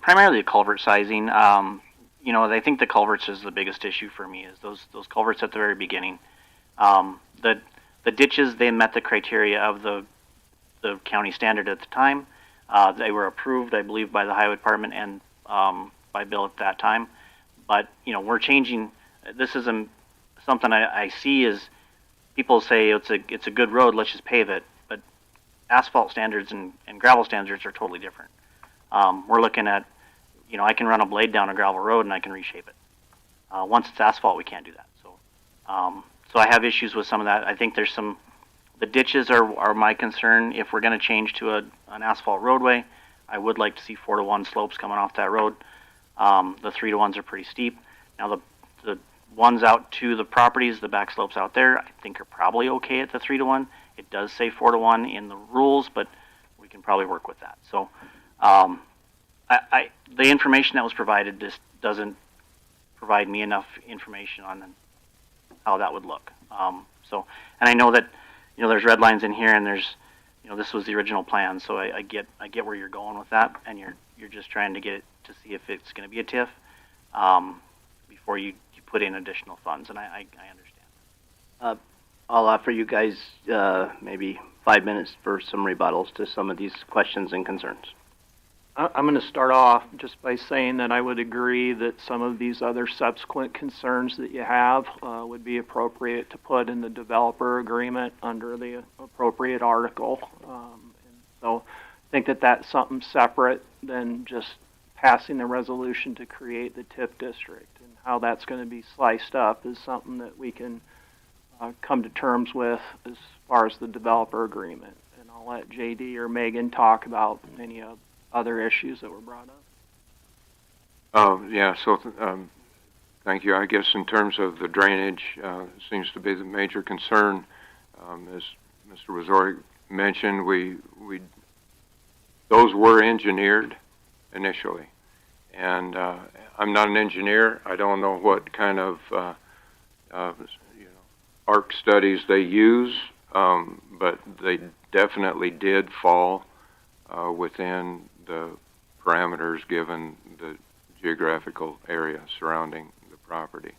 primarily the culvert sizing. I think the culverts is the biggest issue for me. Is those culverts at the very beginning. The ditches, they met the criteria of the county standard at the time. They were approved, I believe, by the highway department and by Bill at that time. But we're changing. This is something I see is people say it's a good road. Let's just pave it. But asphalt standards and gravel standards are totally different. We're looking at, I can run a blade down a gravel road and I can reshape it. Once it's asphalt, we can't do that. So I have issues with some of that. I think the ditches are my concern. If we're going to change to an asphalt roadway, I would like to see 4-to-1 slopes coming off that road. The 3-to-1s are pretty steep. Now the ones out to the properties, the back slopes out there, I think are probably okay at the 3-to-1. It does say 4-to-1 in the rules, but we can probably work with that. So the information that was provided just doesn't provide me enough information on how that would look. And I know that there's red lines in here, and there's this was the original plan, so I get where you're going with that, and you're just trying to get it to see if it's going to be a TIF before you put in additional funds, and I understand. I'll offer you guys maybe 5 minutes for some rebuttals to some of these questions and concerns. I'm going to start off just by saying that I would agree that some of these other subsequent concerns that you have would be appropriate to put in the developer agreement under the appropriate article. And so I think that that's something separate than just passing the resolution to create the TIF district. And how that's going to be sliced up is something that we can come to terms with as far as the developer agreement. And I'll let JD or Megan talk about any of other issues that were brought up. Thank you. I guess in terms of the drainage, seems to be the major concern. As Mr. Wazori mentioned, those were engineered initially. And I'm not an engineer. I don't know what kind of arc studies they use, but they definitely did fall within the parameters given the geographical area surrounding the property.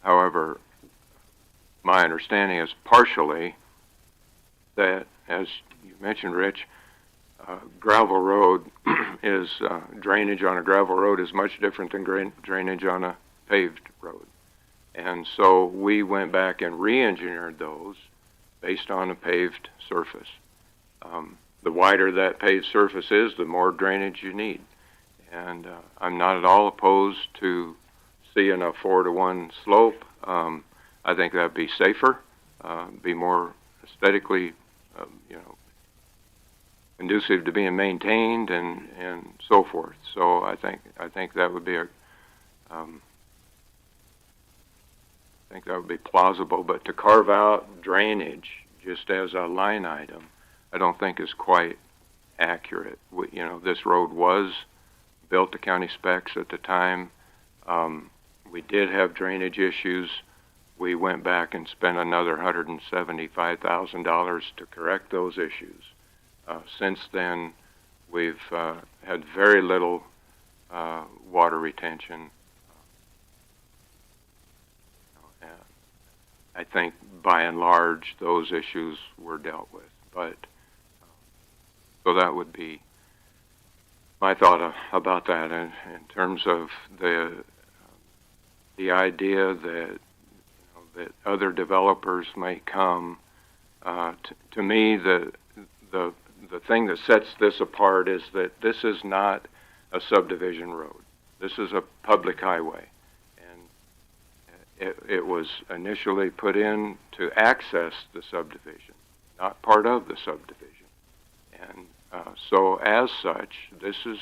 However, my understanding is partially that, as you mentioned, Rich, gravel road is drainage on a gravel road is much different than drainage on a paved road. And so we went back and re-engineered those based on a paved surface. The wider that paved surface is, the more drainage you need. And I'm not at all opposed to seeing a 4-to-1 slope. I think that'd be safer, be more aesthetically, conducive to being maintained and so forth. So I think that would be I think that would be plausible. But to carve out drainage just as a line item, I don't think is quite accurate. This road was built to county specs at the time. We did have drainage issues. We went back and spent another $175,000 to correct those issues. Since then, we've had very little water retention. I think by and large those issues were dealt with. But so that would be my thought about that. In terms of the idea that that other developers may come, to me the thing that sets this apart is that this is not a subdivision road. This is a public highway, and it was initially put in to access the subdivision, not part of the subdivision. And so as such, this is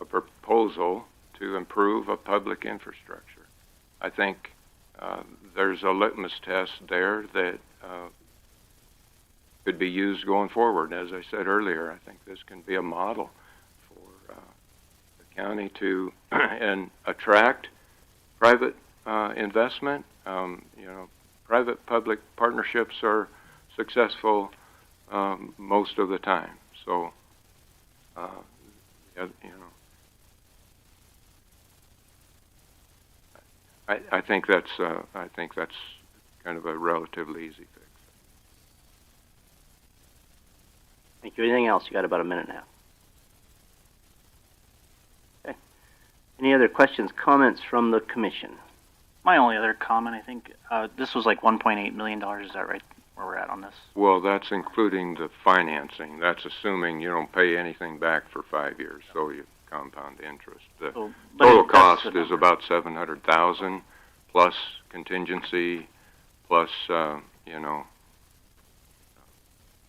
a proposal to improve a public infrastructure. I think there's a litmus test there that could be used going forward. As I said earlier, I think this can be a model for the county to and attract private investment. Private-public partnerships are successful most of the time. So, I think that's kind of a relatively easy fix. Thank you. Anything else? You got about a minute now. Okay. Any other questions, comments from the commission? My only other comment, I think, this was like $1.8 million. Is that right, where we're at on this? Well, that's including the financing. That's assuming you don't pay anything back for 5 years, so you compound interest. The total cost is about $700,000 plus contingency, plus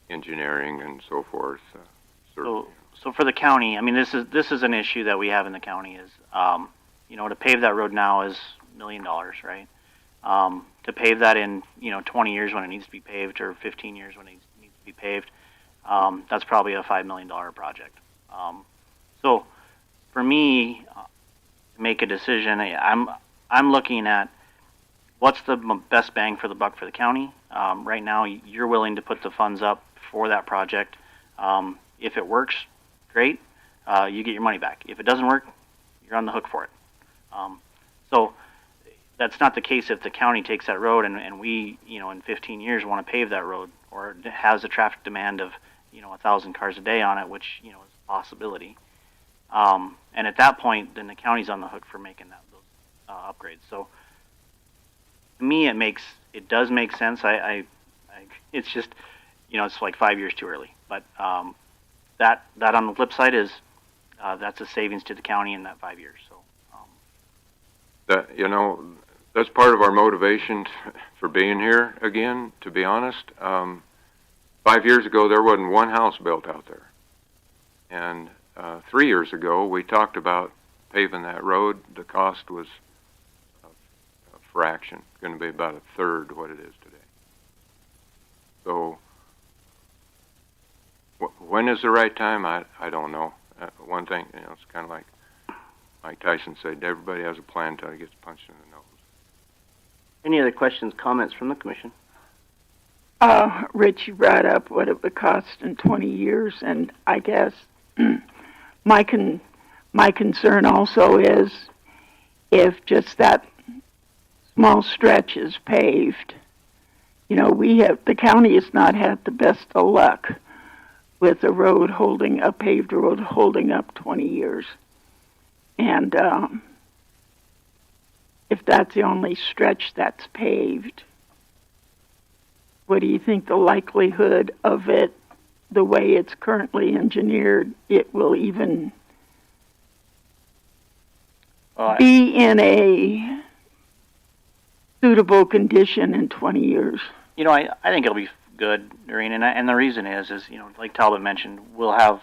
engineering and so forth. So for the county, I mean, this is an issue that we have in the county. Is to pave that road now is $1 million, right? To pave that in 20 years when it needs to be paved, or 15 years when it needs to be paved, that's probably a $5 million project. So for me to make a decision, I'm looking at what's the best bang for the buck for the county. Right now, you're willing to put the funds up for that project. If it works, great. You get your money back. If it doesn't work, you're on the hook for it. So that's not the case if the county takes that road and we, in 15 years want to pave that road, or it has a traffic demand of, 1,000 cars a day on it, which, is a possibility. And at that point, then the county's on the hook for making those upgrades. So to me, it does make sense. It's just, it's like 5 years too early. But that on the flip side is that's a savings to the county in that 5 years. So that's part of our motivation for being here again. To be honest, 5 years ago there wasn't one house built out there, and 3 years ago we talked about paving that road. The cost was a fraction, going to be about a third what it is today. So when is the right time? I don't know. One thing, it's kind of like Mike Tyson said, everybody has a plan until he gets punched in the nose. Any other questions, comments from the commission? Rich, you brought up what it would cost in 20 years, and I guess my concern also is if just that small stretch is paved. The county has not had the best of luck with a paved road holding up 20 years. And if that's the only stretch that's paved, what do you think the likelihood of it, the way it's currently engineered, it will even be in a suitable condition in 20 years. You know, I think it'll be good, Doreen, and the reason is, you know, like Talbot mentioned, we'll have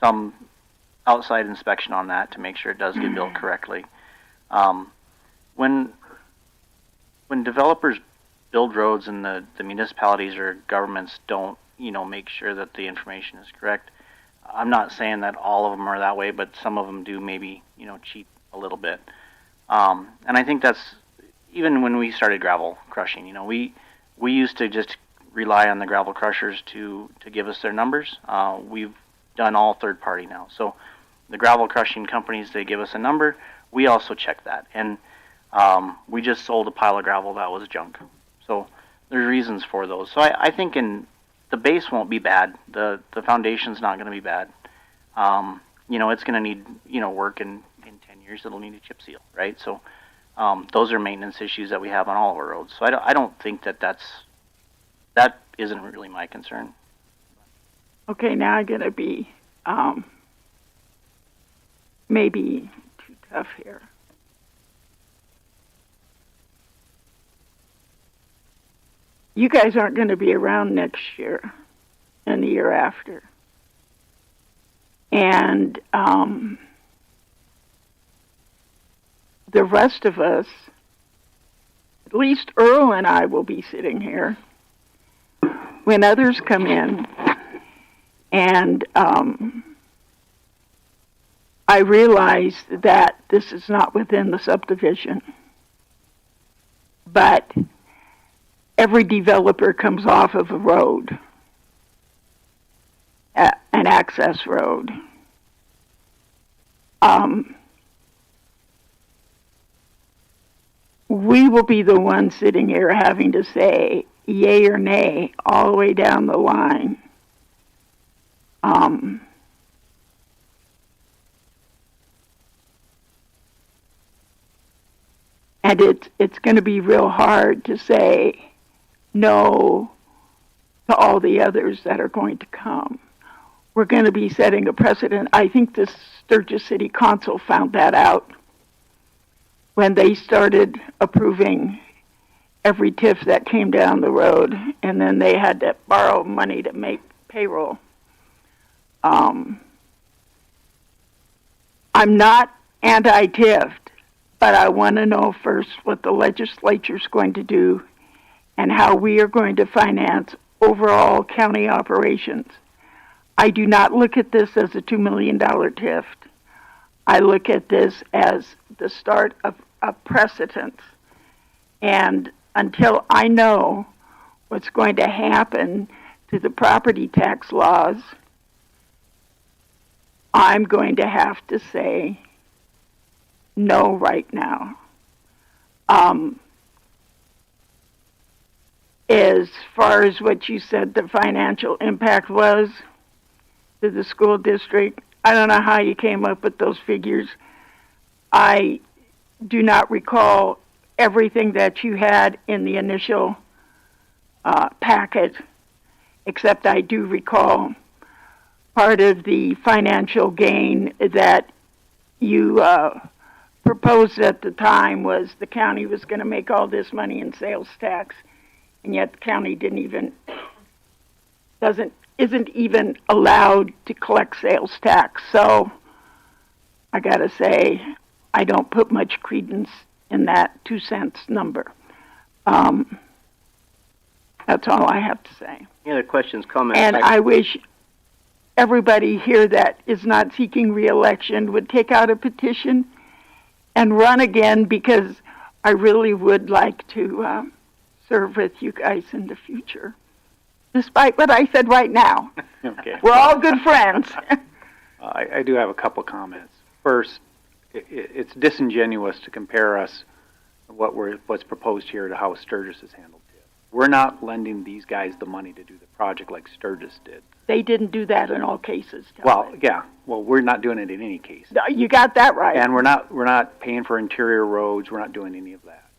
some outside inspection on that to make sure it does get built correctly. When developers build roads and the municipalities or governments don't, you know, make sure that the information is correct, I'm not saying that all of them are that way, but some of them do maybe, you know, cheat a little bit. And I think that's, even when we started gravel crushing, you know, we used to just rely on the gravel crushers to give us their numbers. We've done all third party now. So the gravel crushing companies, they give us a number. We also check that. And we just sold a pile of gravel that was junk. So there's reasons for those. So I think the base won't be bad. The foundation's not going to be bad. You know, it's going to need, you know, work in 10 years. It'll need a chip seal, right? So those are maintenance issues that we have on all of our roads. So I don't think that isn't really my concern. Okay, now I'm going to be maybe too tough here. You guys aren't going to be around next year and the year after. And the rest of us, at least Earl and I, will be sitting here when others come in. And I realize that this is not within the subdivision, but every developer comes off of a road, an access road. We will be the ones sitting here having to say yay or nay all the way down the line. And it's going to be real hard to say no to all the others that are going to come. We're going to be setting a precedent. I think the Sturgis City Council found that out when they started approving every TIF that came down the road, and then they had to borrow money to make payroll. I'm not anti-TIF, but I want to know first what the legislature's going to do and how we are going to finance overall county operations. I do not look at this as a $2 million TIF. I look at this as the start of a precedent. And until I know what's going to happen to the property tax laws, I'm going to have to say no right now. As far as what you said the financial impact was to the school district, I don't know how you came up with those figures. I do not recall everything that you had in the initial packet, except I do recall part of the financial gain that you proposed at the time was the county was going to make all this money in sales tax, and yet the county isn't even allowed to collect sales tax. So I got to say, I don't put much credence in that 2 cents number. That's all I have to say. Any other questions, comments? And I wish everybody here that is not seeking re-election would take out a petition and run again, because I really would like to serve with you guys in the future, despite what I said right now. Okay. We're all good friends. I do have a couple comments. First, it's disingenuous to compare us, what's proposed here, to how Sturgis is handled. We're not lending these guys the money to do the project like Sturgis did. They didn't do that in all cases. Well, yeah. Well, we're not doing it in any case. No, you got that right. And we're not paying for interior roads. We're not doing any of that.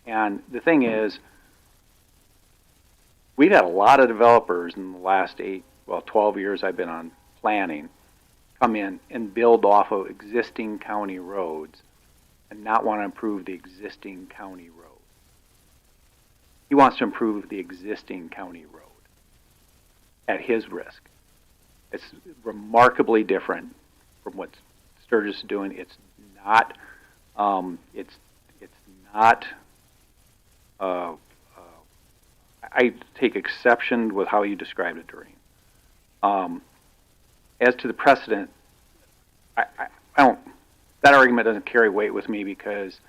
And the thing is, we've had a lot of developers in the last 12 years I've been on planning come in and build off of existing county roads and not want to improve the existing county road. He wants to improve the existing county road at his risk. It's remarkably different from what Sturgis is doing. It's not. I take exception with how you described it, Doreen. As to the precedent, I don't. That argument doesn't carry weight with me because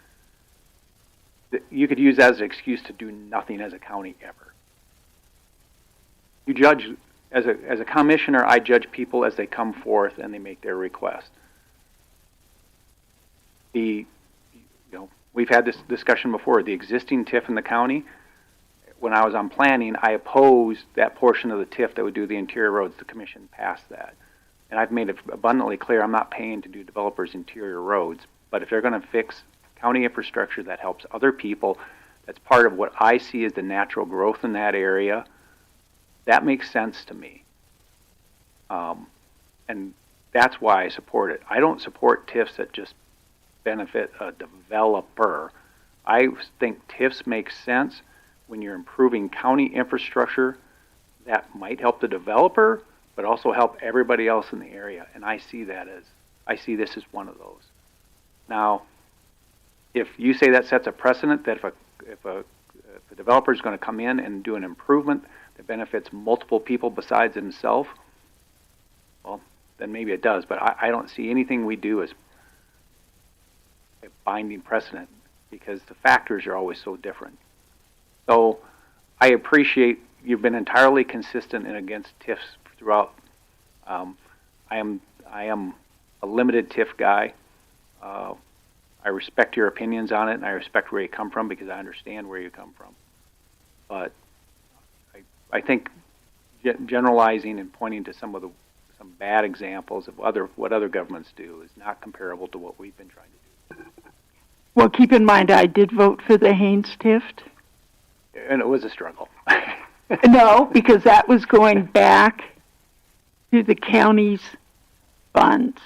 you could use that as an excuse to do nothing as a county ever. You judge as a commissioner. I judge people as they come forth and they make their request. We've had this discussion before. The existing TIF in the county, when I was on planning, I opposed that portion of the TIF that would do the interior roads. The commission passed that. And I've made it abundantly clear I'm not paying to do developers' interior roads. But if they're going to fix county infrastructure that helps other people, that's part of what I see as the natural growth in that area, that makes sense to me. And that's why I support it. I don't support TIFs that just benefit a developer. I think TIFs make sense when you're improving county infrastructure that might help the developer, but also help everybody else in the area. And I see this as one of those. Now, if you say that sets a precedent that if a developer is going to come in and do an improvement that benefits multiple people besides himself, well, then maybe it does. But I don't see anything we do as a binding precedent because the factors are always so different. So I appreciate you've been entirely consistent and against TIFs throughout. I am a limited TIF guy. I respect your opinions on it, and I respect where you come from because I understand where you come from. But I think generalizing and pointing to some bad examples of what other governments do is not comparable to what we've been trying to do. Well, keep in mind, I did vote for the Haynes TIF. And it was a struggle. No, because that was going back to the county's funds.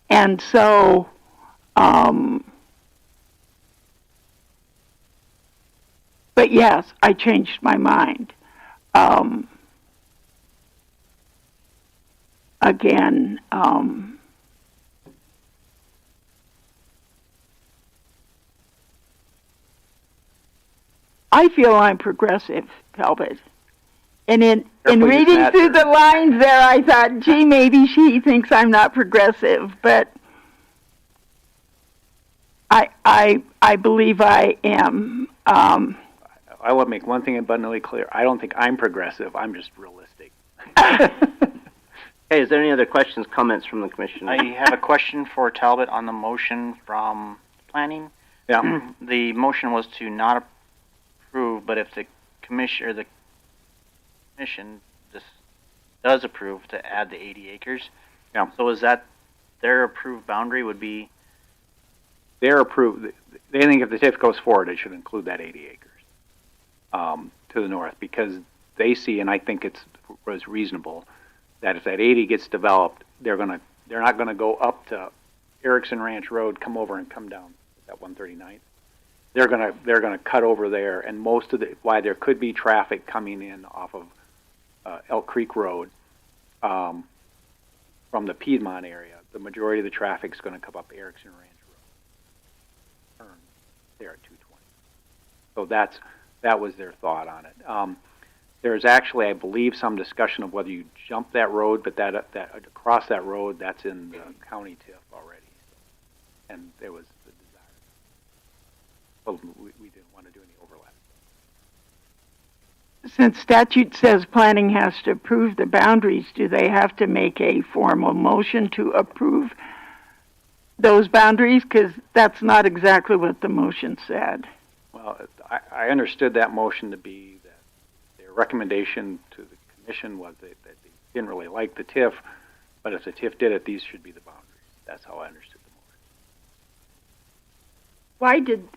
And so, but yes, I changed my mind. Again, I feel I'm progressive, Talbot. And in reading through the lines there, I thought, gee, maybe she thinks I'm not progressive, but I believe I am. I want to make one thing abundantly clear. I don't think I'm progressive. I'm just realistic. Hey, is there any other questions, comments from the commission? I have a question for Talbot on the motion from planning. Yeah. The motion was to not approve, but if the commission just does approve to add the 80 acres. Yeah. So is that their approved boundary would be? They're approved. They think if the TIF goes forward, it should include that 80 acres to the north because they see, and I think it was reasonable, that if that 80 gets developed, they're not gonna go up to Erskine Ranch Road, come over and come down at 139th. They're gonna cut over there, and most of why there could be traffic coming in off of Elk Creek Road from the Piedmont area. The majority of the traffic is going to come up Erskine Ranch Road, turn there at 220. So that was their thought on it. There's actually, I believe, some discussion of whether you jump that road, but that across that road, that's in the county TIF already, and there was the desire. Well, we didn't want to do any overlap. Since statute says planning has to approve the boundaries, do they have to make a formal motion to approve those boundaries? Because that's not exactly what the motion said. Well, I understood that motion to be that their recommendation to the commission was that they didn't really like the TIF, but if the TIF did it, these should be the boundaries. That's how I understood the motion.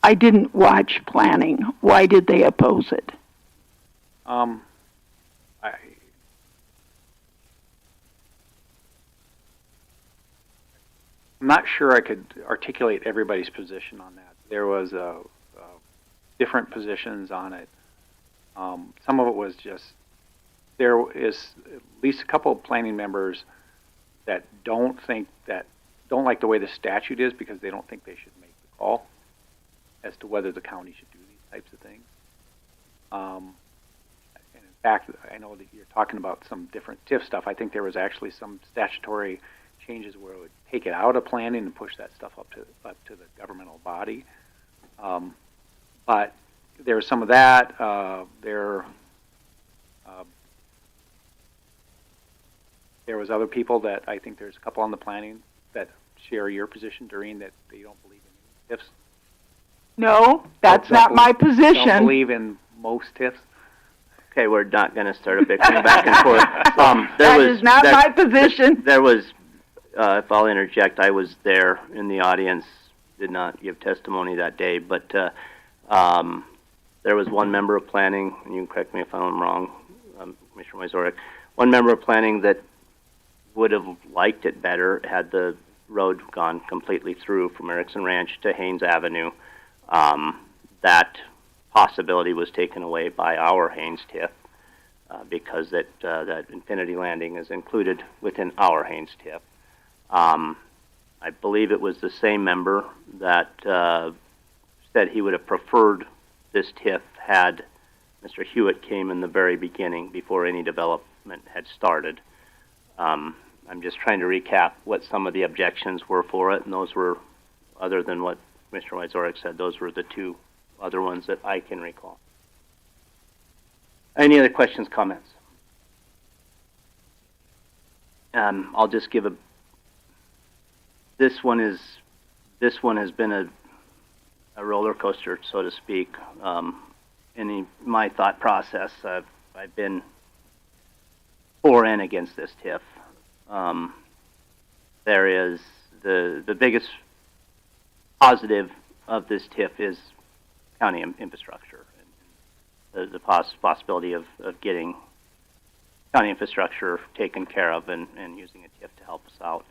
I didn't watch planning. Why did they oppose it? I'm not sure I could articulate everybody's position on that. There was different positions on it. Some of it was just, there is at least a couple of planning members that don't like the way the statute is because they don't think they should make the call as to whether the county should do these types of things. And in fact, I know that you're talking about some different TIF stuff. I think there was actually some statutory changes where it would take it out of planning and push that stuff up to the governmental body. But there was some of that. There was other people that I think there's a couple on the planning that share your position, Doreen, that they don't believe in TIFs. No, that's not my position. Don't believe in most TIFs. Okay, we're not going to start a bickering back and forth. That is not my position. There was, if I'll interject, I was there in the audience, did not give testimony that day, but there was one member of planning, and you can correct me if I'm wrong, Commissioner Wojorek, one member of planning that would have liked it better had the road gone completely through from Erskine Ranch to Haynes Avenue. That possibility was taken away by our Haynes TIF because that Infinity Landing is included within our Haynes TIF. I believe it was the same member that said he would have preferred this TIF had Mr. Hewitt came in the very beginning before any development had started. I'm just trying to recap what some of the objections were for it, and those were, other than what Mr. Wojorek said, those were the two other ones that I can recall. Any other questions, comments? I'll just give this one has been a roller coaster, so to speak. In my thought process, I've been for and against this TIF. There is the biggest positive of this TIF is county infrastructure, and the possibility of getting county infrastructure taken care of and using a TIF to help us out.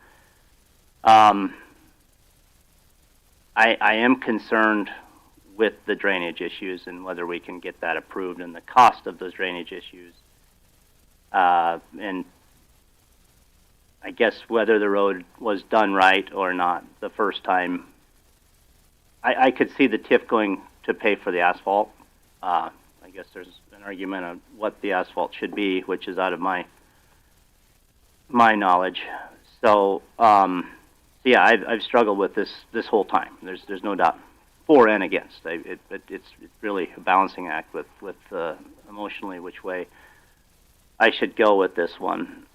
I am concerned with the drainage issues and whether we can get that approved and the cost of those drainage issues. And I guess whether the road was done right or not the first time, I could see the TIF going to pay for the asphalt. I guess there's an argument on what the asphalt should be, which is out of my knowledge. So, yeah, I've struggled with this whole time. There's no doubt, for and against. It's really a balancing act with emotionally which way I should go with this one.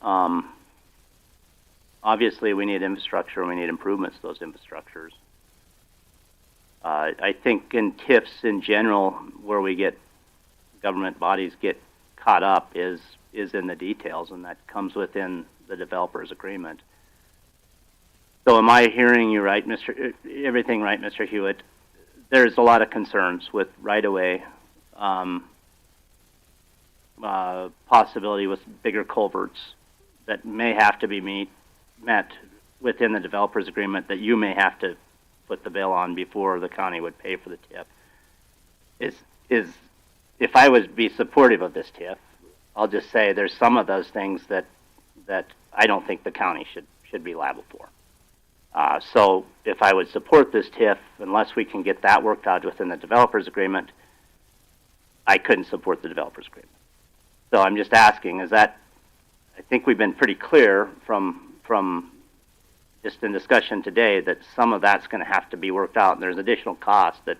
Obviously, we need infrastructure and we need improvements to those infrastructures. I think in TIFs in general, where we get government bodies get caught up is in the details, and that comes within the developer's agreement. So am I hearing you right, everything right, Mr. Hewitt? There's a lot of concerns with right-of-way, possibility with bigger culverts that may have to be met within the developer's agreement that you may have to put the bill on before the county would pay for the TIF. If I would be supportive of this TIF, I'll just say there's some of those things that I don't think the county should be liable for. So if I would support this TIF, unless we can get that worked out within the developer's agreement, I couldn't support the developer's agreement. So I'm just asking, I think we've been pretty clear from just in discussion today that some of that's going to have to be worked out, and there's additional cost that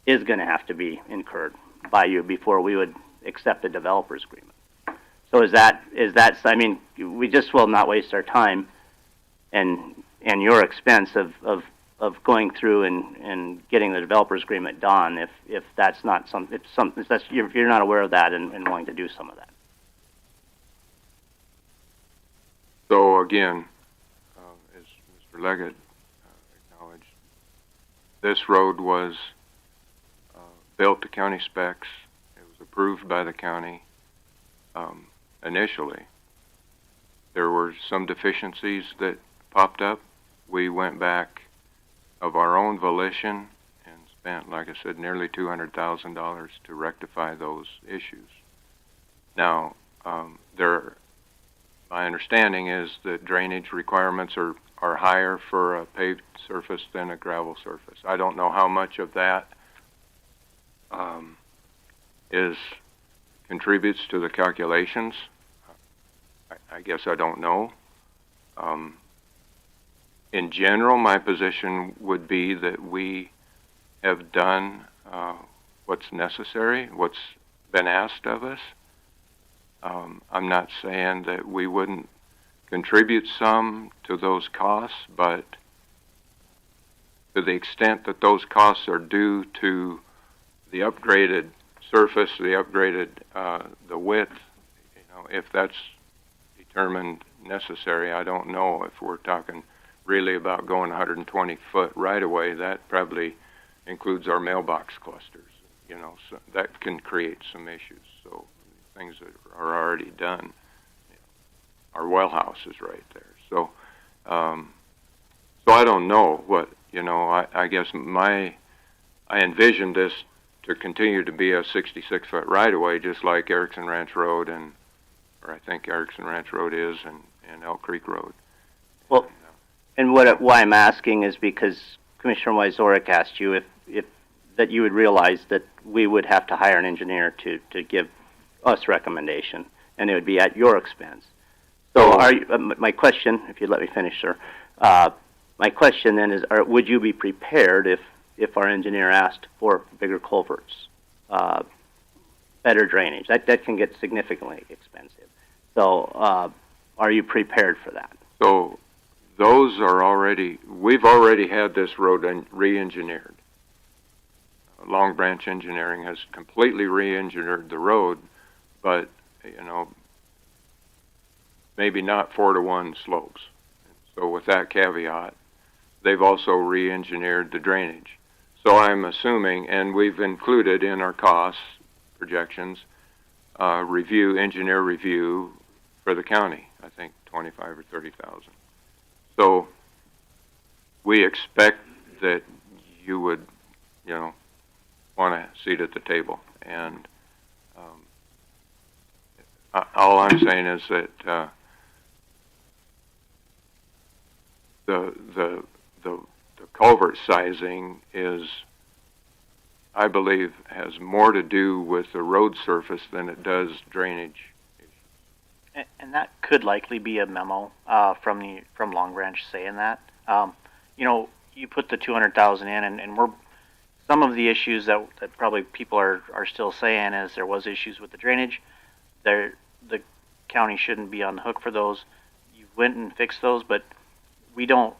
is going to have to be incurred by you before we would accept the developer's agreement. So is that I mean, we just will not waste our time and your expense of going through and getting the developer's agreement done if that's not if you're not aware of that and willing to do some of that. So again, as Mr. Leggett acknowledged, this road was built to county specs. It was approved by the county initially. There were some deficiencies that popped up we went back of our own volition and spent, like I said, nearly $200,000 to rectify those issues. Now, my understanding is that drainage requirements are higher for a paved surface than a gravel surface. I don't know how much of that contributes to the calculations. I guess I don't know. In general, my position would be that we have done what's necessary, what's been asked of us. I'm not saying that we wouldn't contribute some to those costs, but to the extent that those costs are due to the upgraded surface, the upgraded the width, if that's determined necessary, I don't know if we're talking really about going 120 foot right away. That probably includes our mailbox clusters, so that can create some issues. So things that are already done, our well house is right there. So, so I don't know what, I guess I envisioned this to continue to be a 66-foot right-of-way, just like Erskine Ranch Road or I think Erskine Ranch Road is, and Elk Creek Road. Well, and why I'm asking is because Commissioner Wyzorek asked you if that you would realize that we would have to hire an engineer to give us recommendation, and it would be at your expense. So my question, if you'd let me finish, sir, my question then is, would you be prepared if our engineer asked for bigger culverts, better drainage? That can get significantly expensive. So are you prepared for that? So those are we've already had this road re-engineered. Long Branch Engineering has completely re-engineered the road, but, maybe not 4-to-1 slopes. So with that caveat, they've also re-engineered the drainage. So I'm assuming, and we've included in our cost projections, engineer review for the county, I think 25 or 30,000. So we expect that you would, want a seat at the table. And all I'm saying is that the culvert sizing I believe, has more to do with the road surface than it does drainage. And that could likely be a memo from Long Branch saying that. You put the 200,000 in, and we're some of the issues that probably people are still saying is there was issues with the drainage. The county shouldn't be on the hook for those. You went and fixed those, but we don't.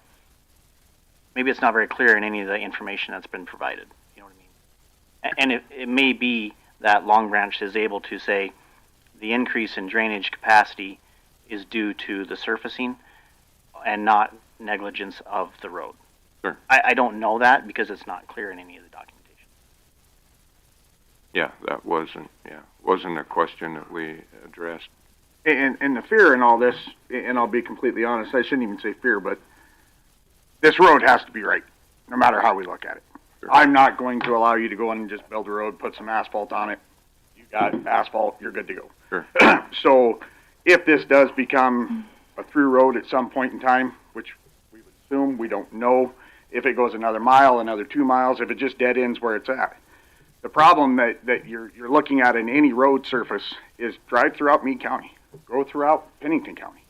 Maybe it's not very clear in any of the information that's been provided. You know what I mean? And it may be that Long Branch is able to say the increase in drainage capacity is due to the surfacing and not negligence of the road. Sure. I don't know that because it's not clear in any of the documentation. Yeah, that wasn't a question that we addressed. And the fear in all this, and I'll be completely honest, I shouldn't even say fear, but this road has to be right, no matter how we look at it. Sure. I'm not going to allow you to go in and just build a road, put some asphalt on it. You got asphalt, you're good to go. Sure. So if this does become a through road at some point in time, which we would assume, we don't know if it goes another mile, another 2 miles, if it just dead ends where it's at. The problem that you're looking at in any road surface is drive throughout Meade County, go throughout Pennington County.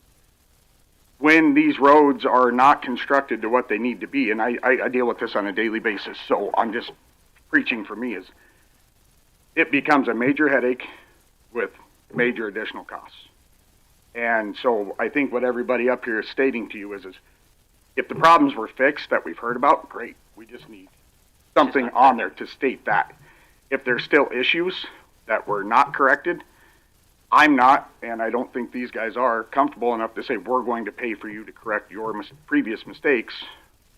When these roads are not constructed to what they need to be, and I deal with this on a daily basis, so I'm just preaching for me, is it becomes a major headache with major additional costs. And so I think what everybody up here is stating to you is if the problems were fixed that we've heard about, great. We just need something on there to state that. If there's still issues that were not corrected, I'm not, and I don't think these guys are, comfortable enough to say we're going to pay for you to correct your previous mistakes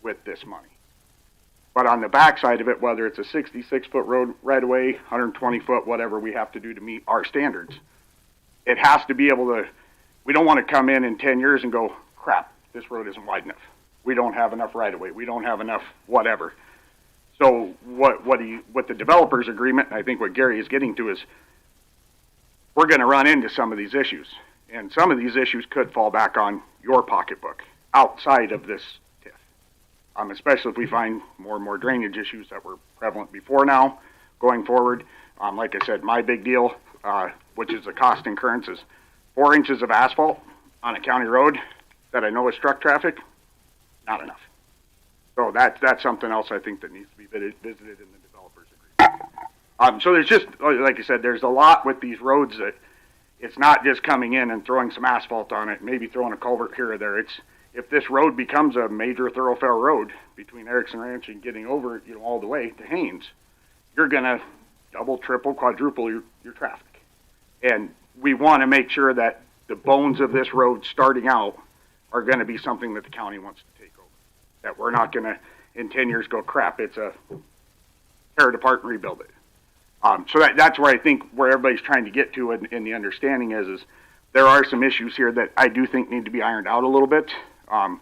with this money. But on the backside of it, whether it's a 66-foot road right away, 120-foot, whatever we have to do to meet our standards, it has to be able to, we don't want to come in 10 years and go, crap, this road isn't wide enough. we don't have enough right of way, we don't have enough whatever. So what the developers agreement, and I think what Gary is getting to is, we're going to run into some of these issues, and some of these issues could fall back on your pocketbook outside of this TIF. Especially if we find more and more drainage issues that were prevalent before now, going forward. Like I said, my big deal, which is the cost incurrence, is 4 inches of asphalt on a county road that I know is truck traffic, not enough. So that's something else I think that needs to be visited in the developers agreement. So there's just, like I said, there's a lot with these roads that it's not just coming in and throwing some asphalt on it, maybe throwing a culvert here or there. It's, if this road becomes a major thoroughfare road between Erskine Ranch and getting over, all the way to Haynes, you're gonna double, triple, quadruple your traffic. And we want to make sure that the bones of this road starting out are going to be something that the county wants to take over. That we're not going to, in 10 years, go, crap, it's a tear it apart and rebuild it. So that's where I think where everybody's trying to get to, and the understanding is there are some issues here that I do think need to be ironed out a little bit. And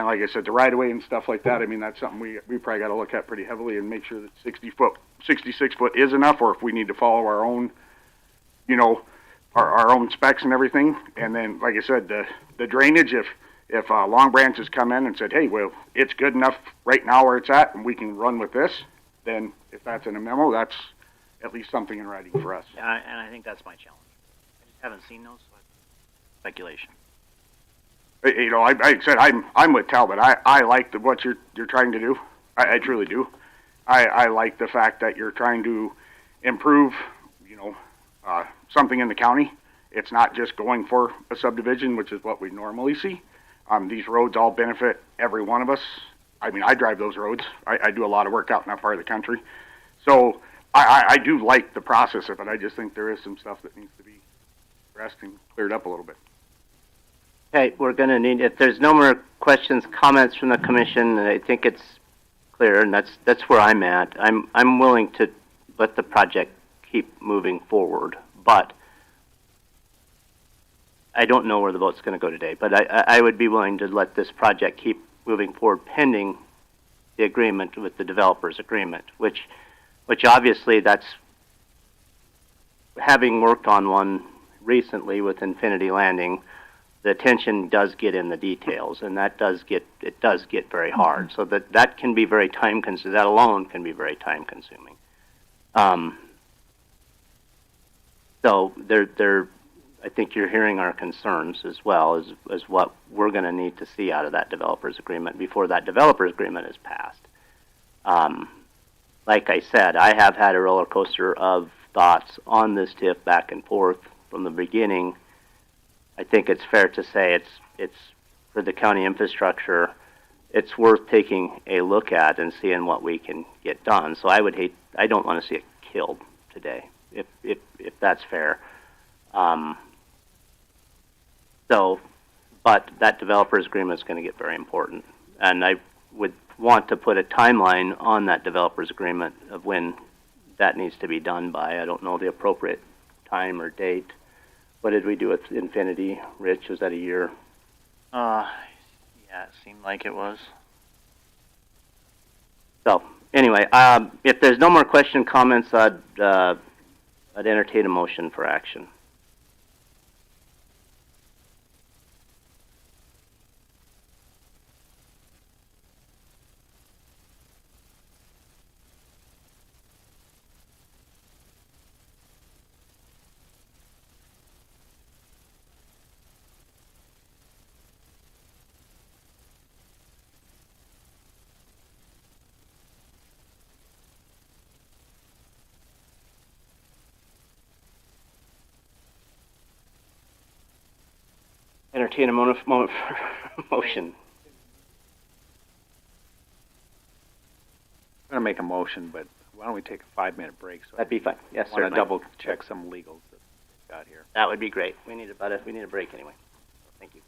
like I said, the right of way and stuff like that, I mean, that's something we probably got to look at pretty heavily and make sure that 66 foot is enough, or if we need to follow our own, our own specs and everything. And then, like I said, the drainage, if Long Branch has come in and said, hey, well, it's good enough right now where it's at and we can run with this, then if that's in a memo, that's at least something in writing for us. And I think that's my challenge. I just haven't seen those, so speculation. Like I said, I'm with Talbot. I like what you're trying to do. I truly do. I like the fact that you're trying to improve, something in the county. It's not just going for a subdivision, which is what we normally see. These roads all benefit every one of us. I mean, I drive those roads. I do a lot of work out in that part of the country. So I do like the process of it. I just think there is some stuff that needs to be addressed and cleared up a little bit. Okay, we're going to need, if there's no more questions, comments from the commission, I think it's clear, and that's where I'm at. I'm willing to let the project keep moving forward, but I don't know where the vote's going to go today, but I would be willing to let this project keep moving forward pending the agreement with the developers agreement, which obviously that's, having worked on one recently with Infinity Landing, the attention does get in the details, and it does get very hard. So that can be very time consuming. That alone can be very time consuming. So I think you're hearing our concerns as well as what we're going to need to see out of that developers agreement before that developers agreement is passed. Like I said, I have had a roller coaster of thoughts on this TIF back and forth from the beginning. I think it's fair to say it's for the county infrastructure, it's worth taking a look at and seeing what we can get done. So I don't want to see it killed today, if that's fair. But that developers agreement is going to get very important, and I would want to put a timeline on that developers agreement of when that needs to be done by. I don't know the appropriate time or date. What did we do with Infinity, Rich? Was that a year? Yeah, it seemed like it was. So, anyway, if there's no more comments, I'd entertain a motion for action. Entertain a motion. I'm going to make a motion, but why don't we take a 5-minute break? So That'd be fine. Yes, I want certainly. to double check some legals that we've got here. That would be great. We need a break anyway. Thank you.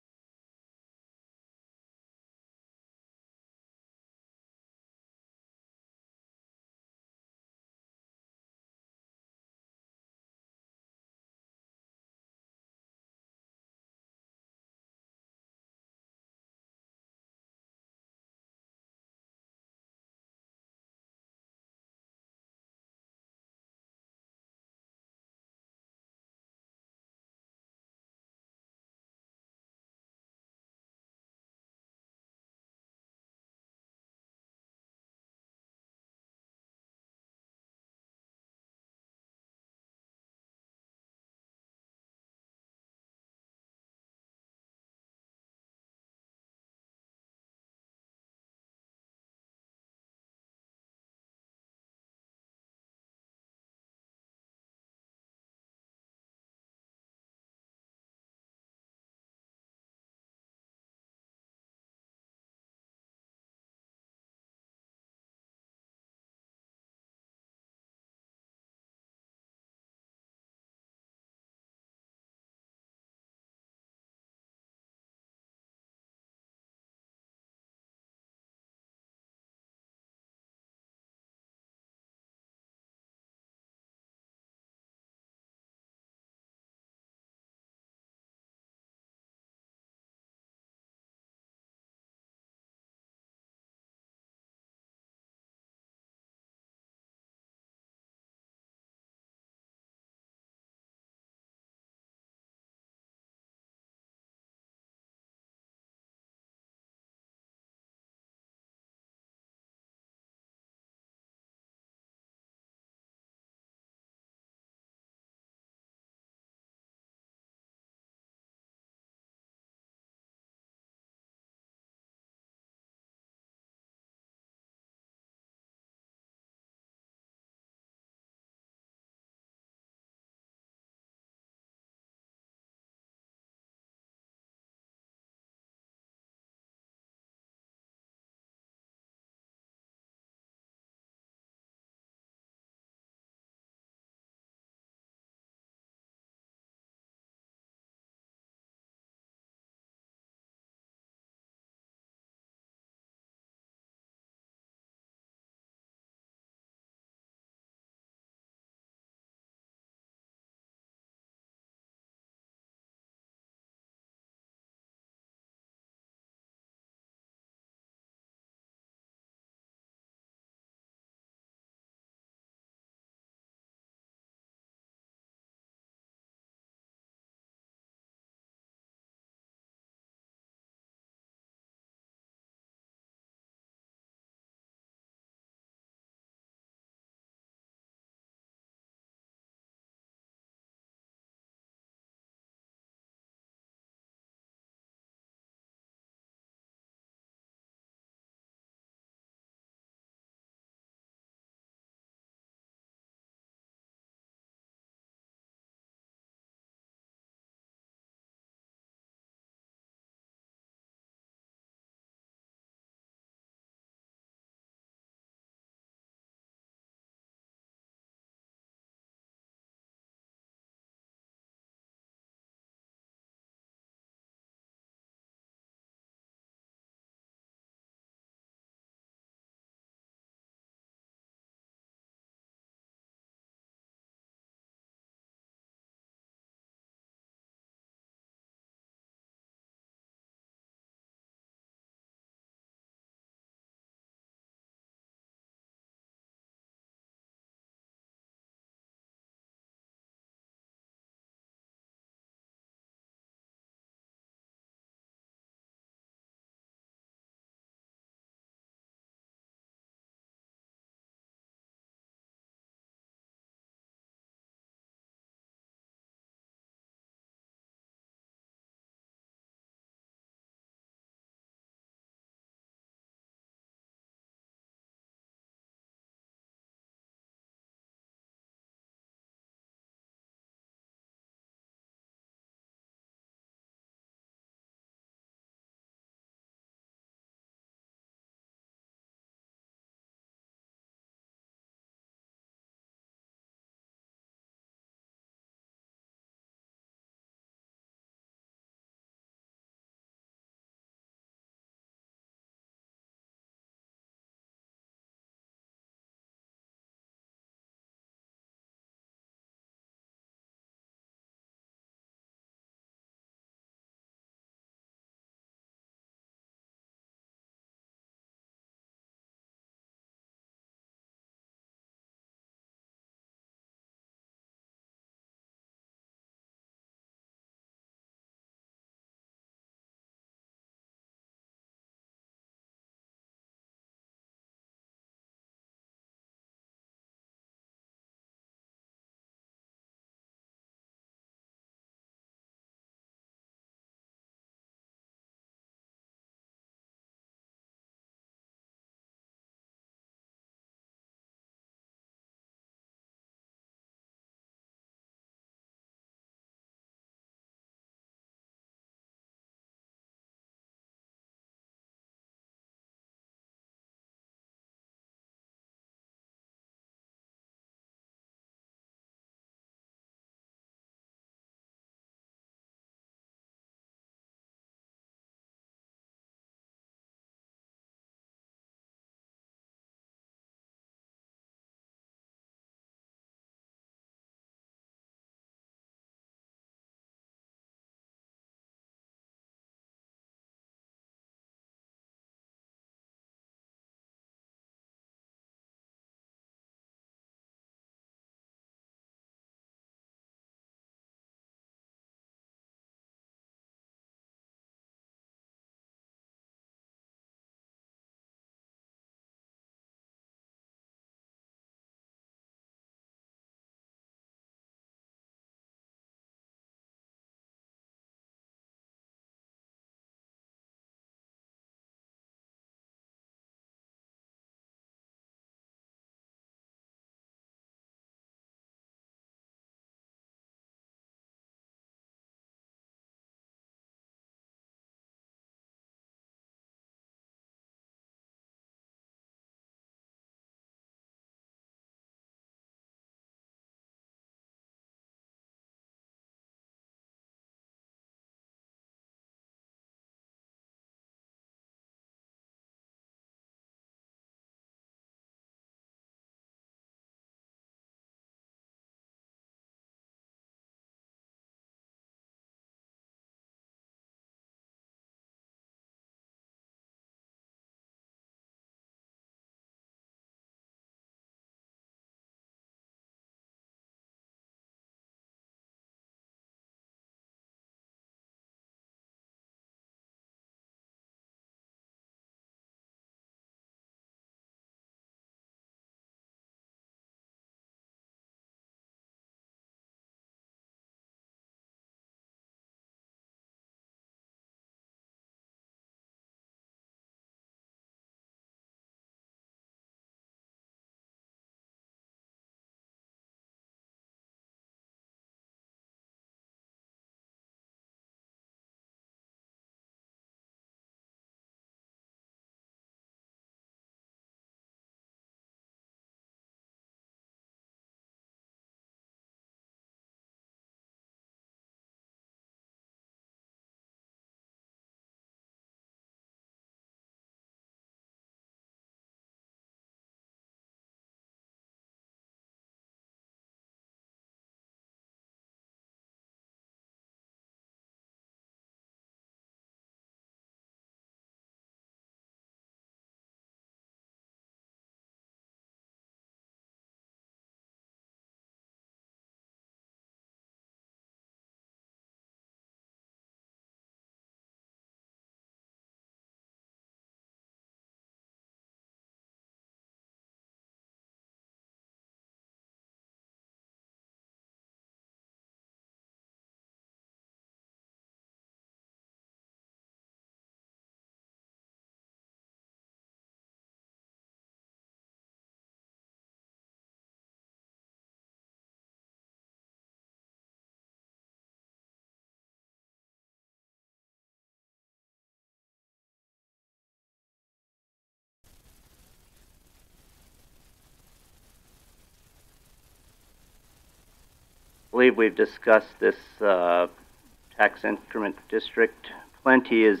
believe we've discussed this tax increment district plenty. Is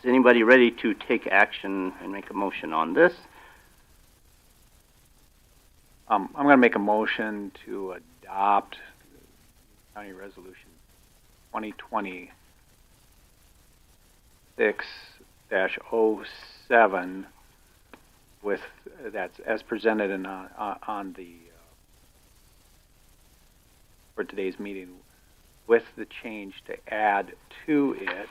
anybody ready to take action and make a motion on this? I'm going to make a motion to adopt County Resolution 2026-07 with that's as presented in on the for today's meeting, with the change to add to it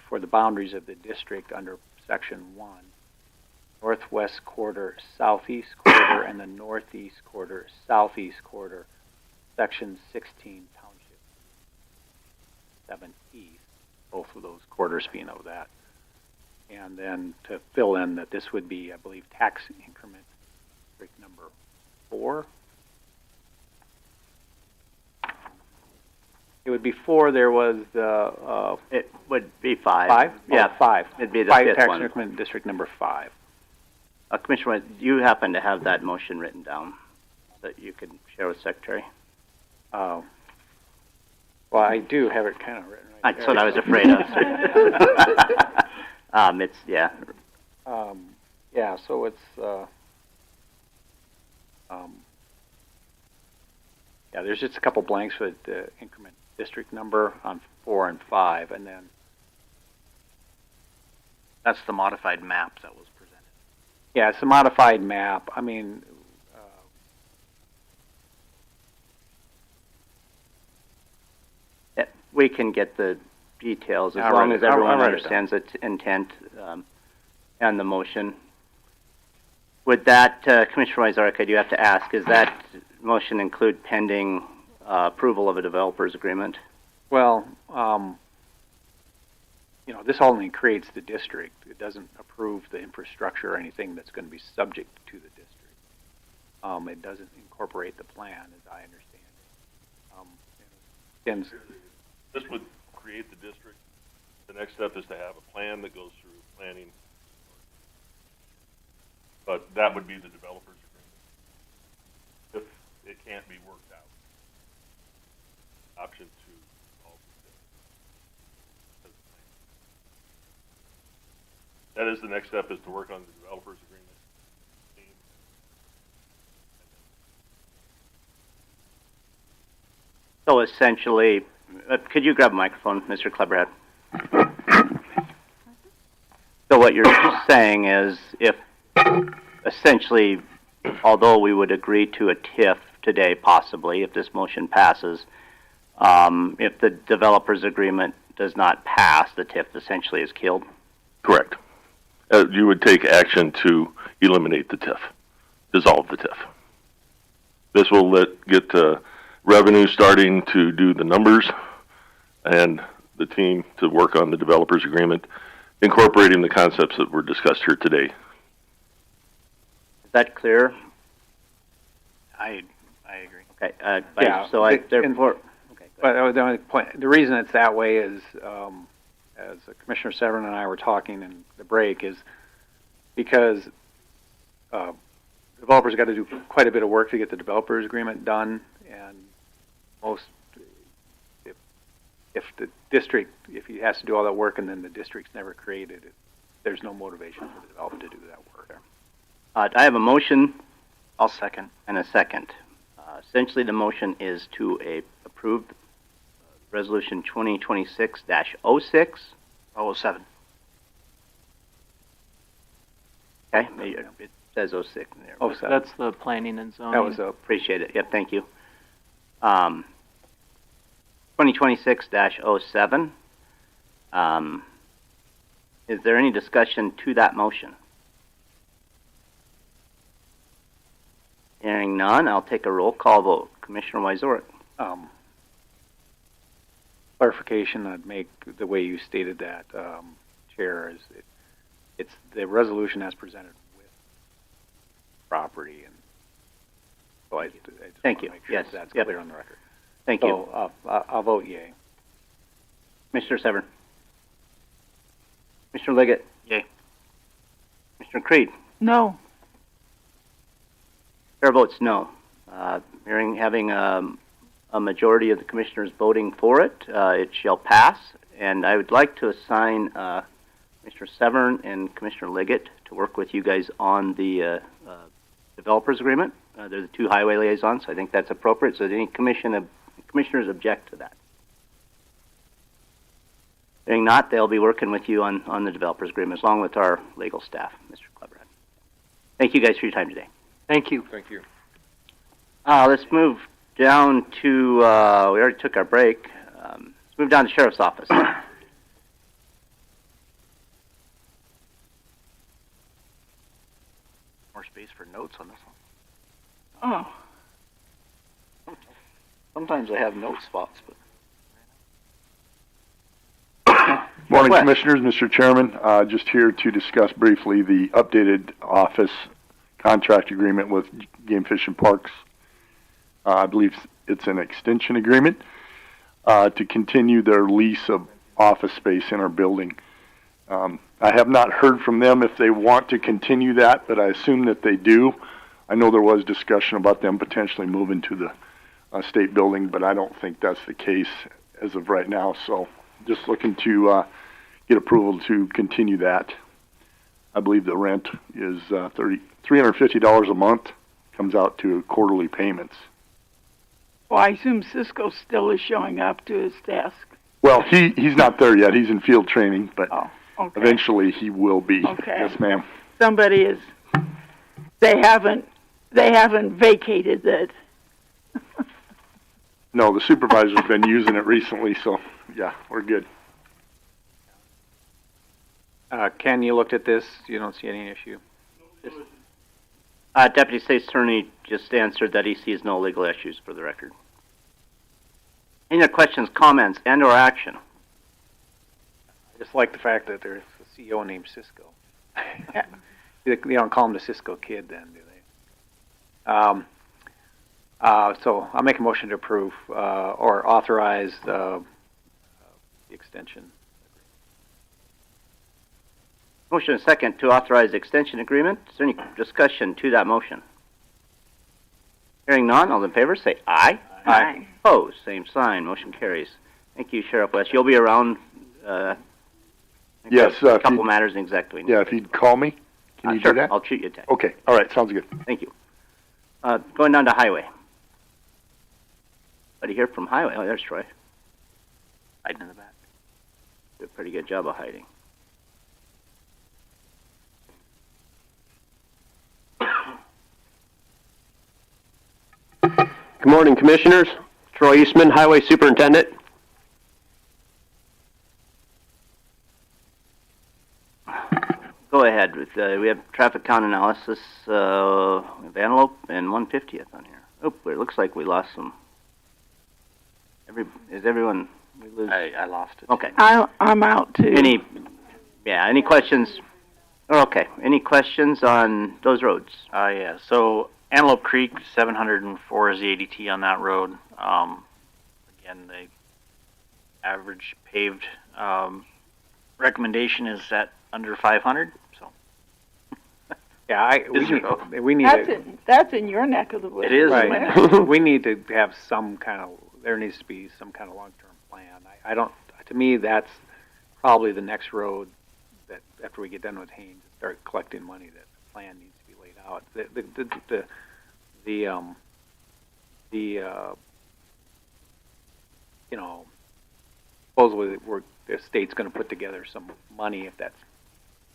for the boundaries of the district under Section 1. Northwest quarter, southeast quarter, and the northeast quarter, southeast quarter, section 16, township 7 east, both of those quarters being of that. And then to fill in that this would be, I believe, tax increment district number 4. It would be 4. There was the. It would be 5. 5? Yeah, oh, 5. It'd be the 5 fifth tax one. increment district number 5. Commissioner, do you happen to have that motion written down that you could share with Secretary? Well, I do have it kind of written right That's there. what I was afraid of. It's, yeah. Yeah, so it's, yeah, there's just a couple blanks for the increment district number on 4 and 5, and then That's the modified map that was presented. yeah, it's a modified map. I mean, We can get the details as I'll long write as it- I'll everyone write it understands its intent and the motion. Would that, Commissioner Wizarka, do you have to ask, does that motion include pending approval of a developer's agreement? well, you know, this only creates the district. It doesn't approve the infrastructure or anything that's going to be subject to the district. It doesn't incorporate the plan, as I understand it. And This would create the district. The next step is to have a plan that goes through planning. But that would be the developer's agreement. If it can't be worked out. Option 2. That is the next step, is to work on the developer's agreement. So essentially, could you grab a microphone, Mr. Kleberhead? So what you're saying is, if essentially, although we would agree to a TIF today, possibly, if this motion passes, if the developer's agreement does not pass, the TIF essentially is killed? Correct. You would take action to eliminate the TIF, dissolve the TIF. This will get revenue starting to do the numbers, and the team to work on the developer's agreement, incorporating the concepts that were discussed here today. Is that clear? I agree. Okay. Yeah, Therefore. Okay. But the only point, the reason it's that way is, as Commissioner Severin and I were talking in the break, is because developers got to do quite a bit of work to get the developer's agreement done, and most, if the district, if he has to do all that work and then the district's never created, there's no motivation for the developer to do that work. I have a motion. I'll second. And a second. Essentially, the motion is to approve Resolution 2026-06. 07. Okay, it says 06 in there. 07. That's the planning and zoning. That was Appreciate it. Yep, thank you. 2026-07. Is there any discussion to that motion? Hearing none, I'll take a roll call vote. Commissioner Wyzorek. Clarification I'd make the way you stated that, Chair, is it's the resolution as presented with property, and so I just Thank want you. to make sure Yes. that's Yep. clear on the record. Thank so, you. I'll vote yay. Mr. Severn. Mr. Liggett. Yay. Mr. Creed. No. Chair votes no. Having a majority of the commissioners voting for it, it shall pass. And I would like to assign Commissioner Severn and Commissioner Liggett to work with you guys on the developers agreement. They're the two highway liaisons, so I think that's appropriate. So, any commissioners object to that? If not, they'll be working with you on the developers agreement, along with our legal staff, Mr. Klebrad. Thank you guys for your time today. Thank you. Thank you. Let's move down to, we already took our break. Let's move down to Sheriff's Office. More space for notes on this Oh, one. Sometimes I have note spots, but. Morning, West. Commissioners, Mr. Chairman. Just here to discuss briefly the updated office contract agreement with Game Fish and Parks. I believe it's an extension agreement to continue their lease of office space in our building. I have not heard from them if they want to continue that, but I assume that they do. I know there was discussion about them potentially moving to the state building, but I don't think that's the case as of right now. So just looking to get approval to continue that. I believe the rent is $350 a month, comes out to quarterly payments. well, I assume Cisco still is showing up to his desk. Well, he's not there yet. He's in field training, but Okay. eventually he will be. Okay. Yes, ma'am. Somebody is. They haven't vacated it. No, the supervisor's been using it recently, so yeah, we're good. Ken, you looked at this. You don't see any issue? Deputy State's Attorney just answered that he sees no legal issues for the record. Any other questions, comments, and/or action? I just like the fact that there's a CEO named Cisco. They don't call him the Cisco Kid then, do they? So I'll make a motion to approve or authorize the extension. Motion and second to authorize the extension agreement. Is there any discussion to that motion? Hearing none, all in favor say aye. Aye. Opposed, same sign. Motion carries. Thank you, Sheriff West. You'll be around. Yes. A couple matters in executive. Yeah, if you'd call me, can you sure. do that? I'll shoot you a text. Okay. All right. Sounds good. Thank you. Going down to Highway. Anybody here from Highway? Oh, there's Troy. Hiding in the back. Did a pretty good job of hiding. Good morning, Commissioners. Troy Eastman, Highway Superintendent. Go ahead. We have traffic count analysis. We have Antelope and 150th on here. Oh, it looks like we lost some. Is everyone? We lose. I lost it. Okay. I'm out too. Any questions? Okay. Any questions on those roads? Yeah. So Antelope Creek, 704 is the ADT on that road. Again, the average paved recommendation is at under 500. So yeah, we need. That's in your neck of the woods. It is. Right. We need to have some kind of. There needs to be some kind of long-term plan. I don't. To me, that's probably the next road that after we get done with Haynes, start collecting money. That the plan needs to be laid out. You know, supposedly the state's going to put together some money if that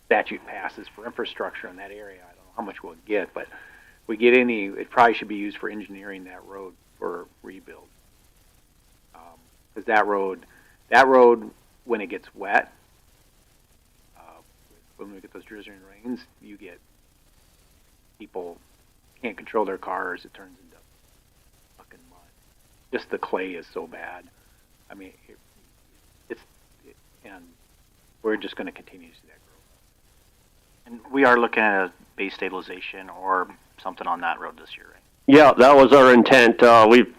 statute passes for infrastructure in that area. I don't know how much we'll get, but if we get any, it probably should be used for engineering that road for rebuild. Because that road, when it gets wet, when we get those drizzling rains, you get people can't control their cars. It turns into fucking mud. Just the clay is so bad. I mean, and we're just going to continue to see that growth. And we are looking at a base stabilization or something on that road this year, right? Yeah, that was our intent. We've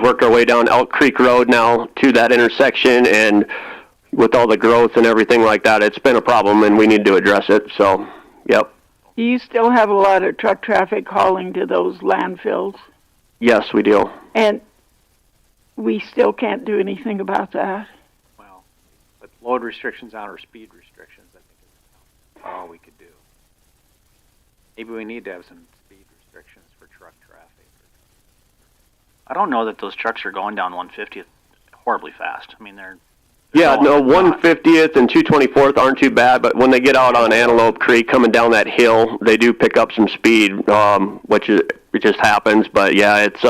worked our way down Elk Creek Road now to that intersection, and with all the growth and everything like that, it's been a problem, and we need to address it. So, yep. Do you still have a lot of truck traffic hauling to those landfills? Yes, we do. And we still can't do anything about that. Well, but load restrictions on or speed restrictions, I think, is all we could do. Maybe we need to have some speed restrictions for truck traffic. I don't know that those trucks are going down 150th horribly fast. I mean, they're Yeah, no, no, 150th and 224th aren't too bad, but when they get out on Antelope Creek coming down that hill, they do pick up some speed, which it just happens. But yeah, it's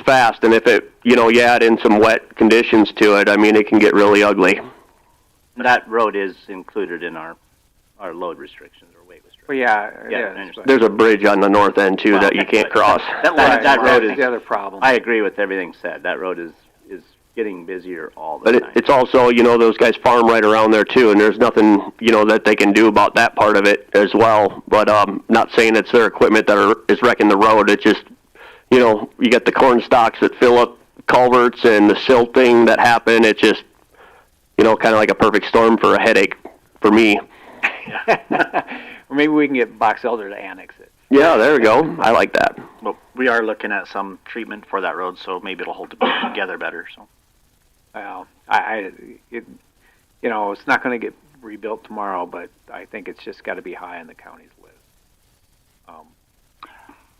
fast, and if it, you add in some wet conditions to it, I mean, it can get really ugly. That road is included in our load restrictions or weight restrictions. Well, yeah. There's a bridge on the north end too that you can't cross. That road is the other problem. I agree with everything said. That road is getting busier all the But time. it's also, those guys farm right around there too, and there's nothing, that they can do about that part of it as well. But not saying it's their equipment that is wrecking the road. It's just, you get the corn stalks that fill up culverts and the silting that happen. It's just, kind of like a perfect storm for a headache for me. Or maybe we can get Box Elder to annex it. Yeah, there we go. I like that. But we are looking at some treatment for that road, so maybe it'll hold together better. So, Well, it's not going to get rebuilt tomorrow, but I think it's just got to be high on the county's list.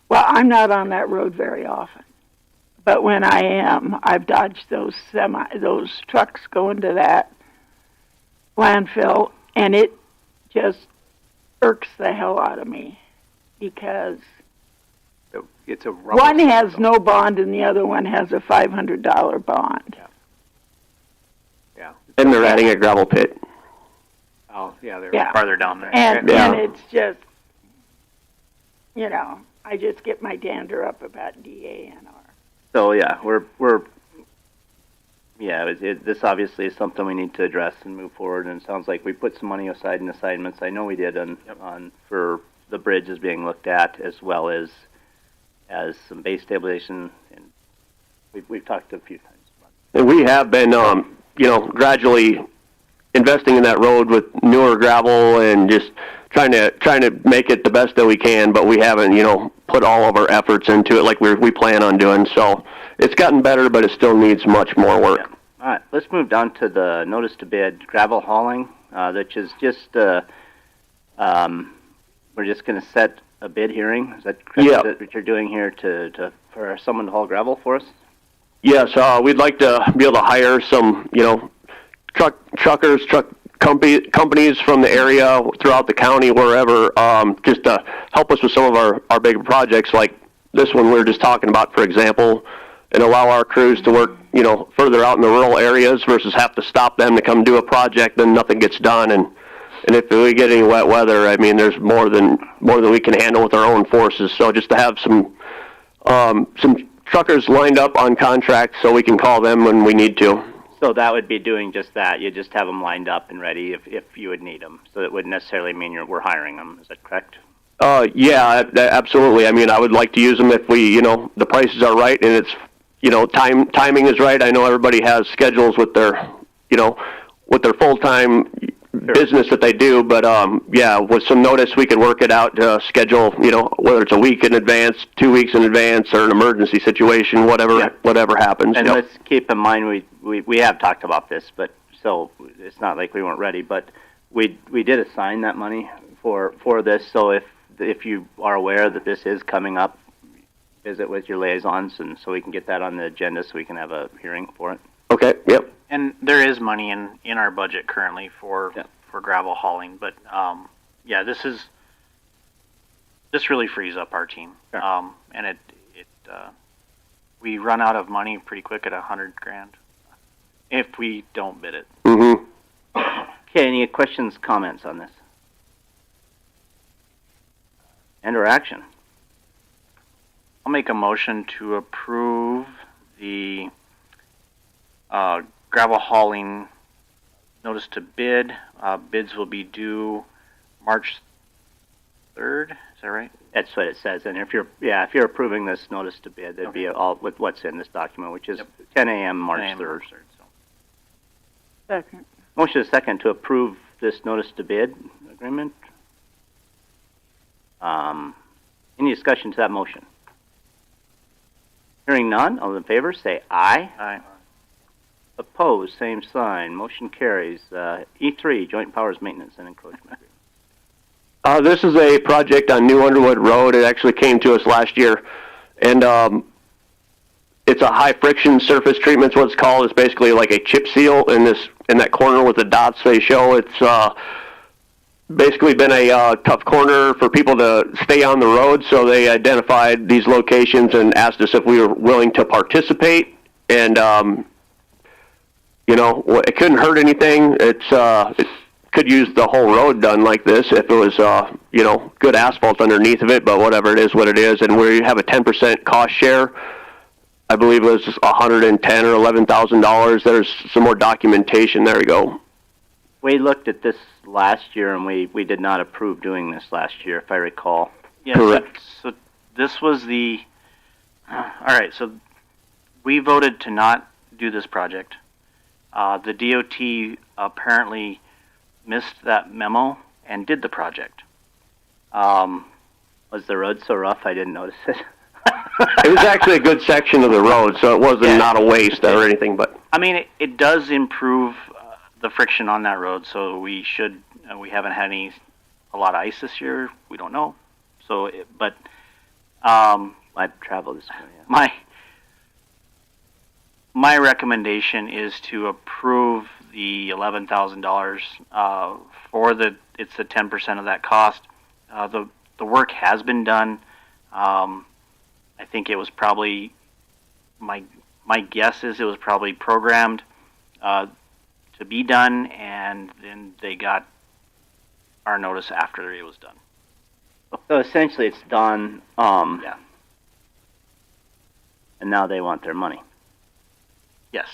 Well, I'm not on that road very often, but when I am, I've dodged those trucks going to that landfill, and it just irks the hell out of me because it's a rubber one has no bond and the other one has a $500 bond. Yeah. And they're adding a gravel pit. Oh, yeah, they're farther down there. And it's just, I just get my dander up about DANR. So yeah, this obviously is something we need to address and move forward. And it sounds like we put some money aside in assignments. I know we did on for the bridge is being looked at, as well as some base stabilization. And we've talked a few times. And we have been, gradually investing in that road with newer gravel and just trying to make it the best that we can. But we haven't, put all of our efforts into it like we plan on doing. So it's gotten better, but it still needs much more work. Yeah. All right, let's move down to the notice to bid gravel hauling, which is just we're just going to set a bid hearing. Is that correct? Yeah. Is that what you're doing here for someone to haul gravel for us? Yes, we'd like to be able to hire some, truckers, truck companies from the area throughout the county, wherever, just to help us with some of our bigger projects like this one we were just talking about, for example, and allow our crews to work, further out in the rural areas versus have to stop them to come do a project, then nothing gets done. And if we get any wet weather, I mean, there's more than we can handle with our own forces. So just to have some truckers lined up on contract so we can call them when we need to. So that would be doing just that. You just have them lined up and ready if you would need them. So it wouldn't necessarily mean we're hiring them. Is that correct? Yeah, absolutely. I mean, I would like to use them if we, the prices are right and it's, timing is right. I know everybody has schedules with their, with their full-time business that they do, but with some notice we could work it out to schedule, whether it's a week in advance, 2 weeks in advance, or an emergency situation, whatever happens. And let's keep in mind we have talked about this, but so it's not like we weren't ready, but we did assign that money for this. So if you are aware that this is coming up, visit with your liaisons, and so we can get that on the agenda so we can have a hearing for it. Okay. Yep. And there is money in our budget currently for gravel hauling, but this really frees up our team. Sure. And we run out of money pretty quick at $100,000 if we don't bid it. Mm-hmm. Okay. Any questions, comments on this? And/or action? I'll make a motion to approve the gravel hauling notice to bid. Bids will be due March 3rd. Is that right? That's what it says. And if you're approving this notice to bid, it'd be all with what's in this document, which is 10 a.m. March 3rd. Second. Motion is second to approve this notice to bid agreement. Any discussion to that motion? Hearing none, all in favor say aye. Aye. Opposed, same sign. Motion carries. E3, Joint Powers Maintenance and Encroachment Agreement. This is a project on New Underwood Road. It actually came to us last year, and it's a high friction surface treatment. What's called. It's basically like a chip seal in that corner with the dots they show. It's basically been a tough corner for people to stay on the road, so they identified these locations and asked us if we were willing to participate. And it couldn't hurt anything. It could use the whole road done like this if it was, good asphalt underneath of it, but whatever, it is what it is. And we have a 10% cost share. I believe it was $110,000 or $11,000. There's some more documentation. There we go. We looked at this last year, and we did not approve doing this last year, if I recall. Yeah, correct. So this was the, all right, so we voted to not do this project. The DOT apparently missed that memo and did the project. Was the road so rough I didn't notice it? It was actually a good section of the road, so it wasn't not a waste or anything. But I mean, it does improve the friction on that road, so we should. We haven't had a lot of ice this year. We don't know. So, I've traveled this way. My recommendation is to approve the $11,000 for it's the 10% of that cost. The work has been done. I think it was probably my guess is it was probably programmed to be done, and then they got our notice after it was done. So essentially, it's done. Yeah. And now they want their money. Yes.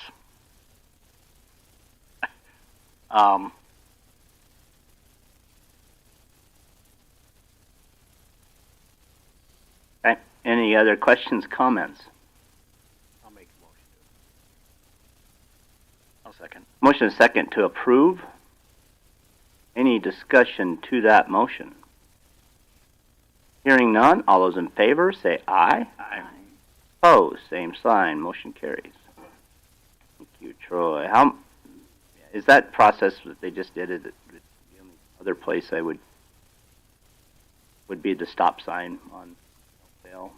Okay. Any other questions, comments? I'll make a motion. I'll second. Motion is second to approve. Any discussion to that motion? Hearing none, all those in favor say aye. Aye. Opposed, same sign. Motion carries. Thank you, Troy. Is that process that they just did? Is it the only other place I would be the stop sign on Dale?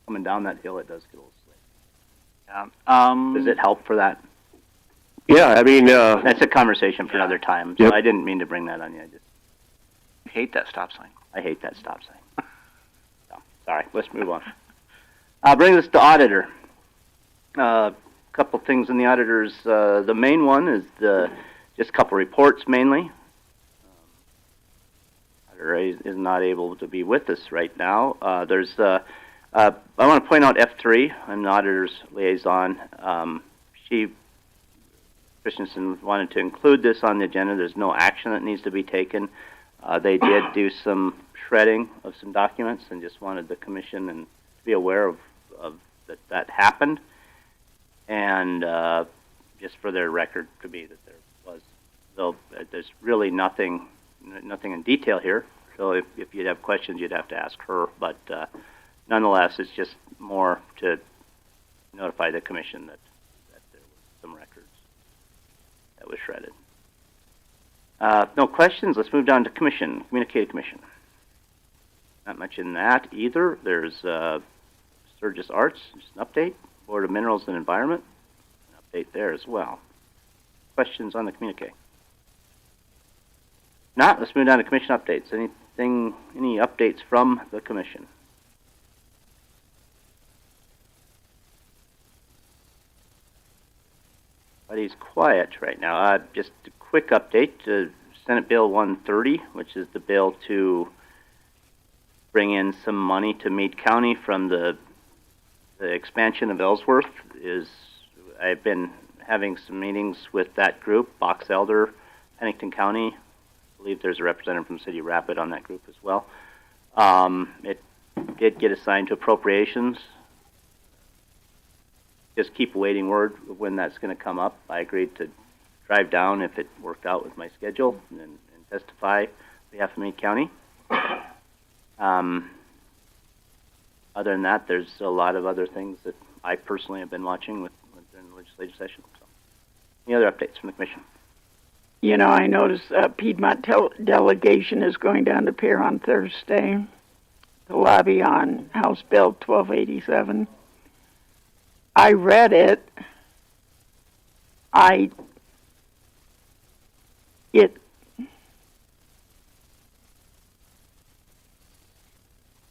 Coming down that hill, it does get a little slick. Yeah. Does it help for that? yeah, I mean, That's a conversation for another time. So Yep. I didn't mean to bring that on you. I hate that stop sign. I hate that stop sign. So, sorry. Let's move on. Brings us to auditor. Couple things in the auditors. The main one is just a couple reports mainly. Auditor is not able to be with us right now. I want to point out F3. I'm the auditor's liaison. Christensen wanted to include this on the agenda. There's no action that needs to be taken. They did do some shredding of some documents and just wanted the commission and to be aware of that happened. And just for their record to be that there was, though there's really nothing in detail here. So if you'd have questions, you'd have to ask her. But nonetheless, it's just more to notify the commission that there was some records that was shredded. No questions. Let's move down to commission, communicated commission. Not much in that either. There's Sturgis Arts, just an update. Board of Minerals and Environment, an update there as well. Questions on the communique? Not. Let's move down to commission updates. Any updates from the commission? Everybody's quiet right now. Just a quick update to Senate Bill 130, which is the bill to bring in some money to Meade County from the expansion of Ellsworth. I've been having some meetings with that group, Box Elder, Pennington County. I believe there's a representative from City Rapid on that group as well. It did get assigned to appropriations. Just keep awaiting word of when that's going to come up. I agreed to drive down if it worked out with my schedule and testify on behalf of Meade County. Other than that, there's a lot of other things that I personally have been watching within the legislative session. So, any other updates from the commission? You know, I noticed Piedmont delegation is going down to Pier on Thursday to lobby on House Bill 1287. I read it.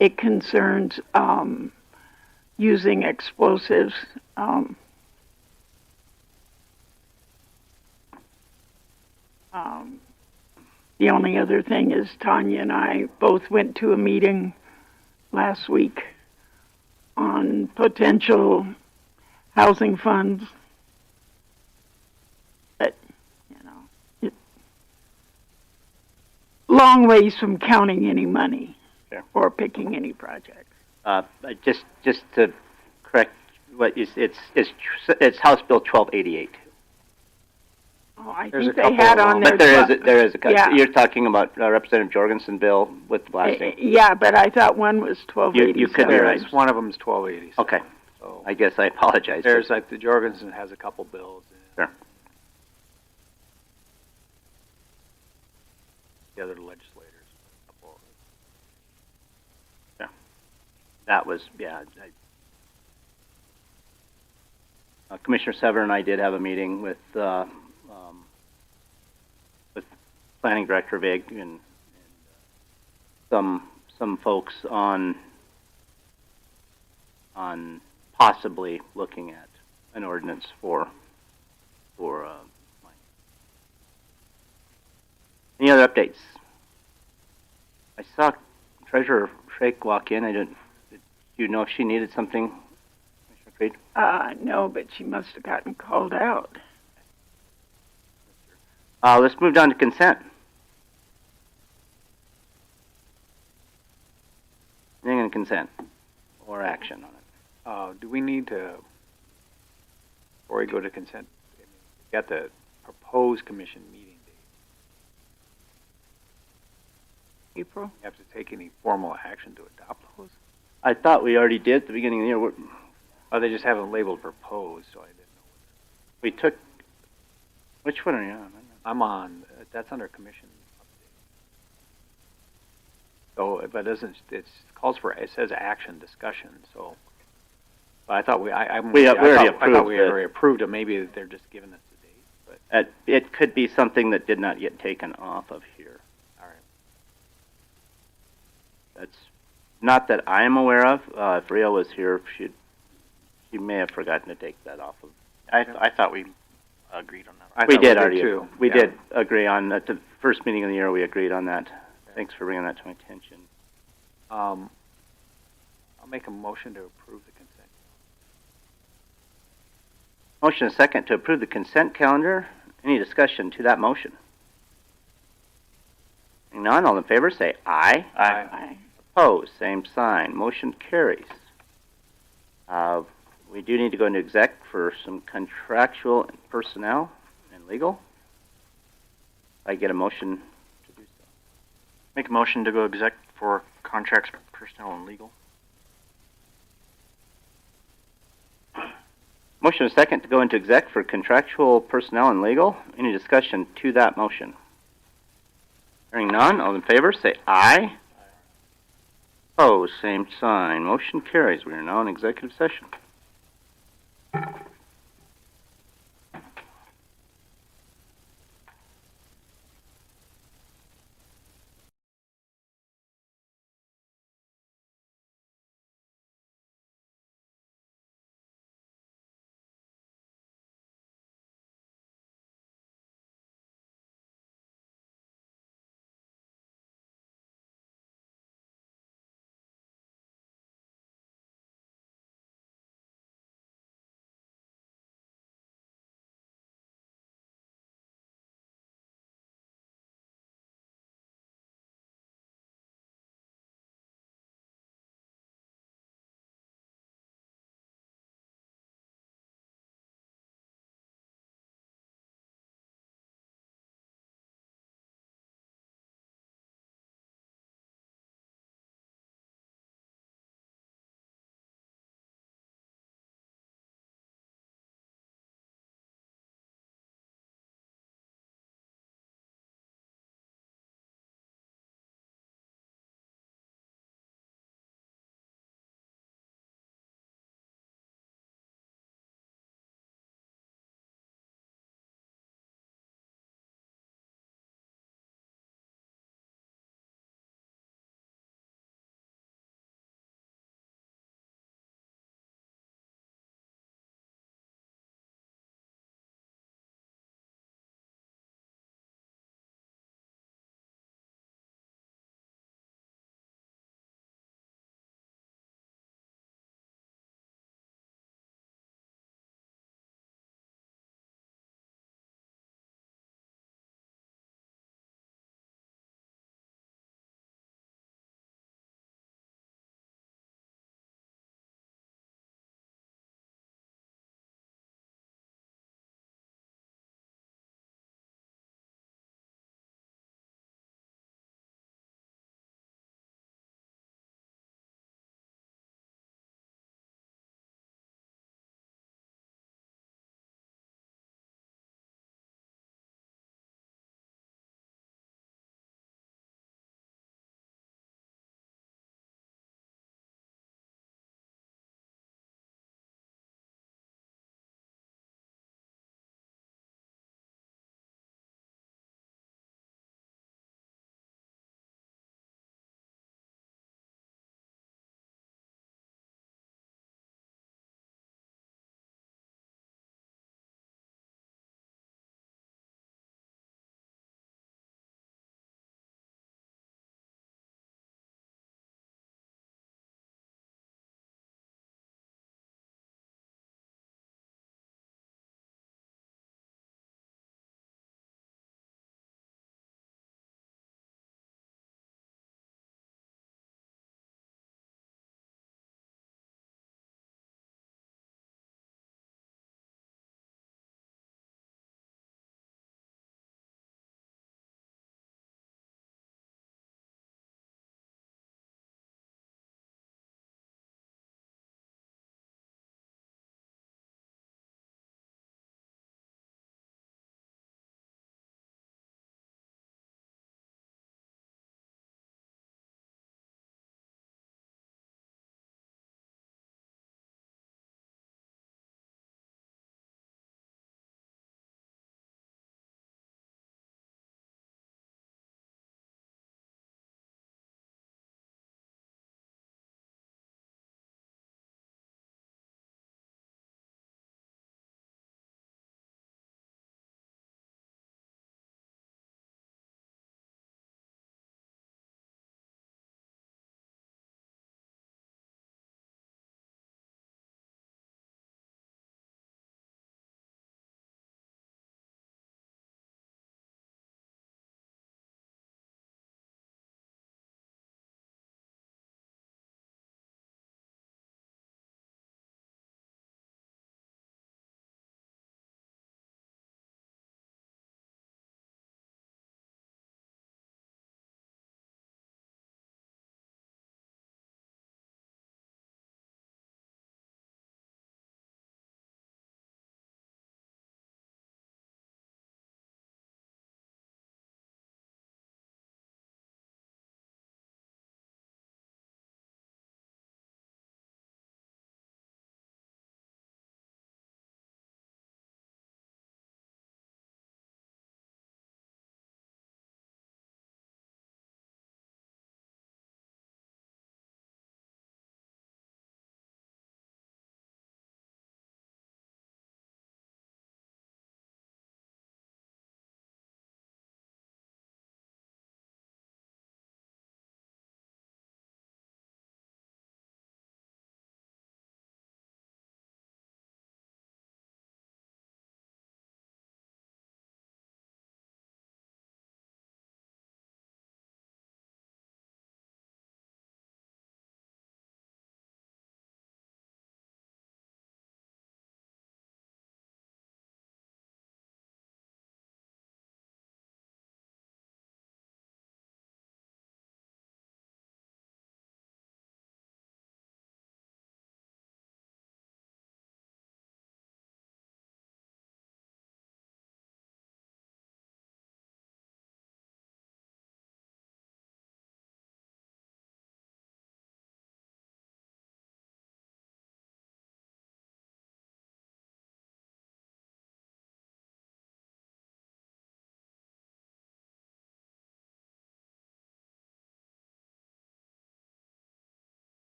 It concerns using explosives. The only other thing is Tanya and I both went to a meeting last week on potential housing funds. But, you know, long ways from counting any money or picking any projects. Just to correct what is it's House Bill 1288. Oh, I think they had on there. But there is a cut. Yeah. You're talking about Representative Jorgensen bill with the blasting. Yeah, but I thought one was 1287. You could be right. One of them is 1280. Okay. So I guess I apologize. there's like the Jorgensen has a couple bills. Sure. The other legislators. Yeah. That was Commissioner Sever and I did have a meeting with Planning Director Vig and some folks on possibly looking at an ordinance for any other updates? I saw Treasurer Shrake walk in. Did you know if she needed something, Commissioner Creed? No, but she must have gotten called out. Let's move down to consent. Anything in consent or action on it? Do we need to, before we go to consent, we got the proposed commission meeting date. April? You have to take any formal action to adopt those? I thought we already did at the beginning of the year. Oh, they just haven't labeled proposed, so I didn't know. We took, which one are you on? I'm on, that's under commission update. So, but it calls for, it says action discussion, so. But I thought we already approved it, maybe they're just giving us the date, but. It could be something that did not get taken off of here. All right. That's not that I am aware of. If Ria was here, she may have forgotten to take that off of. I thought we agreed on that. We did already. Too. We did agree on that. The first meeting of the year, we agreed on that. Thanks for bringing that to my attention. I'll make a motion to approve the consent. Motion is second to approve the consent calendar. Any discussion to that motion? Hearing none, all in favor say aye. Aye. Opposed, same sign. Motion carries. We do need to go into exec for some contractual and personnel and legal. I get a motion to do so. Make a motion to go exec for contracts, personnel, and legal. Motion is second to go into exec for contractual, personnel, and legal. Any discussion to that motion? Hearing none, all in favor say aye. Opposed, same sign. Motion carries. We are now in executive session.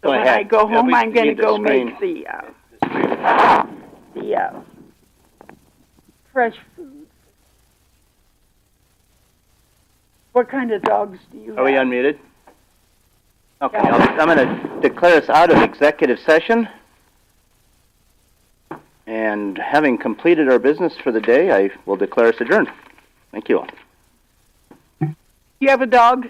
So Go when ahead. I go home, we I'm going to need to go screen. make the fresh food. What kind of dogs do you Are we have? unmuted? Okay, I'm going to declare us out of executive session. And having completed our business for the day, I will declare us adjourned. Thank you all. You have a dog?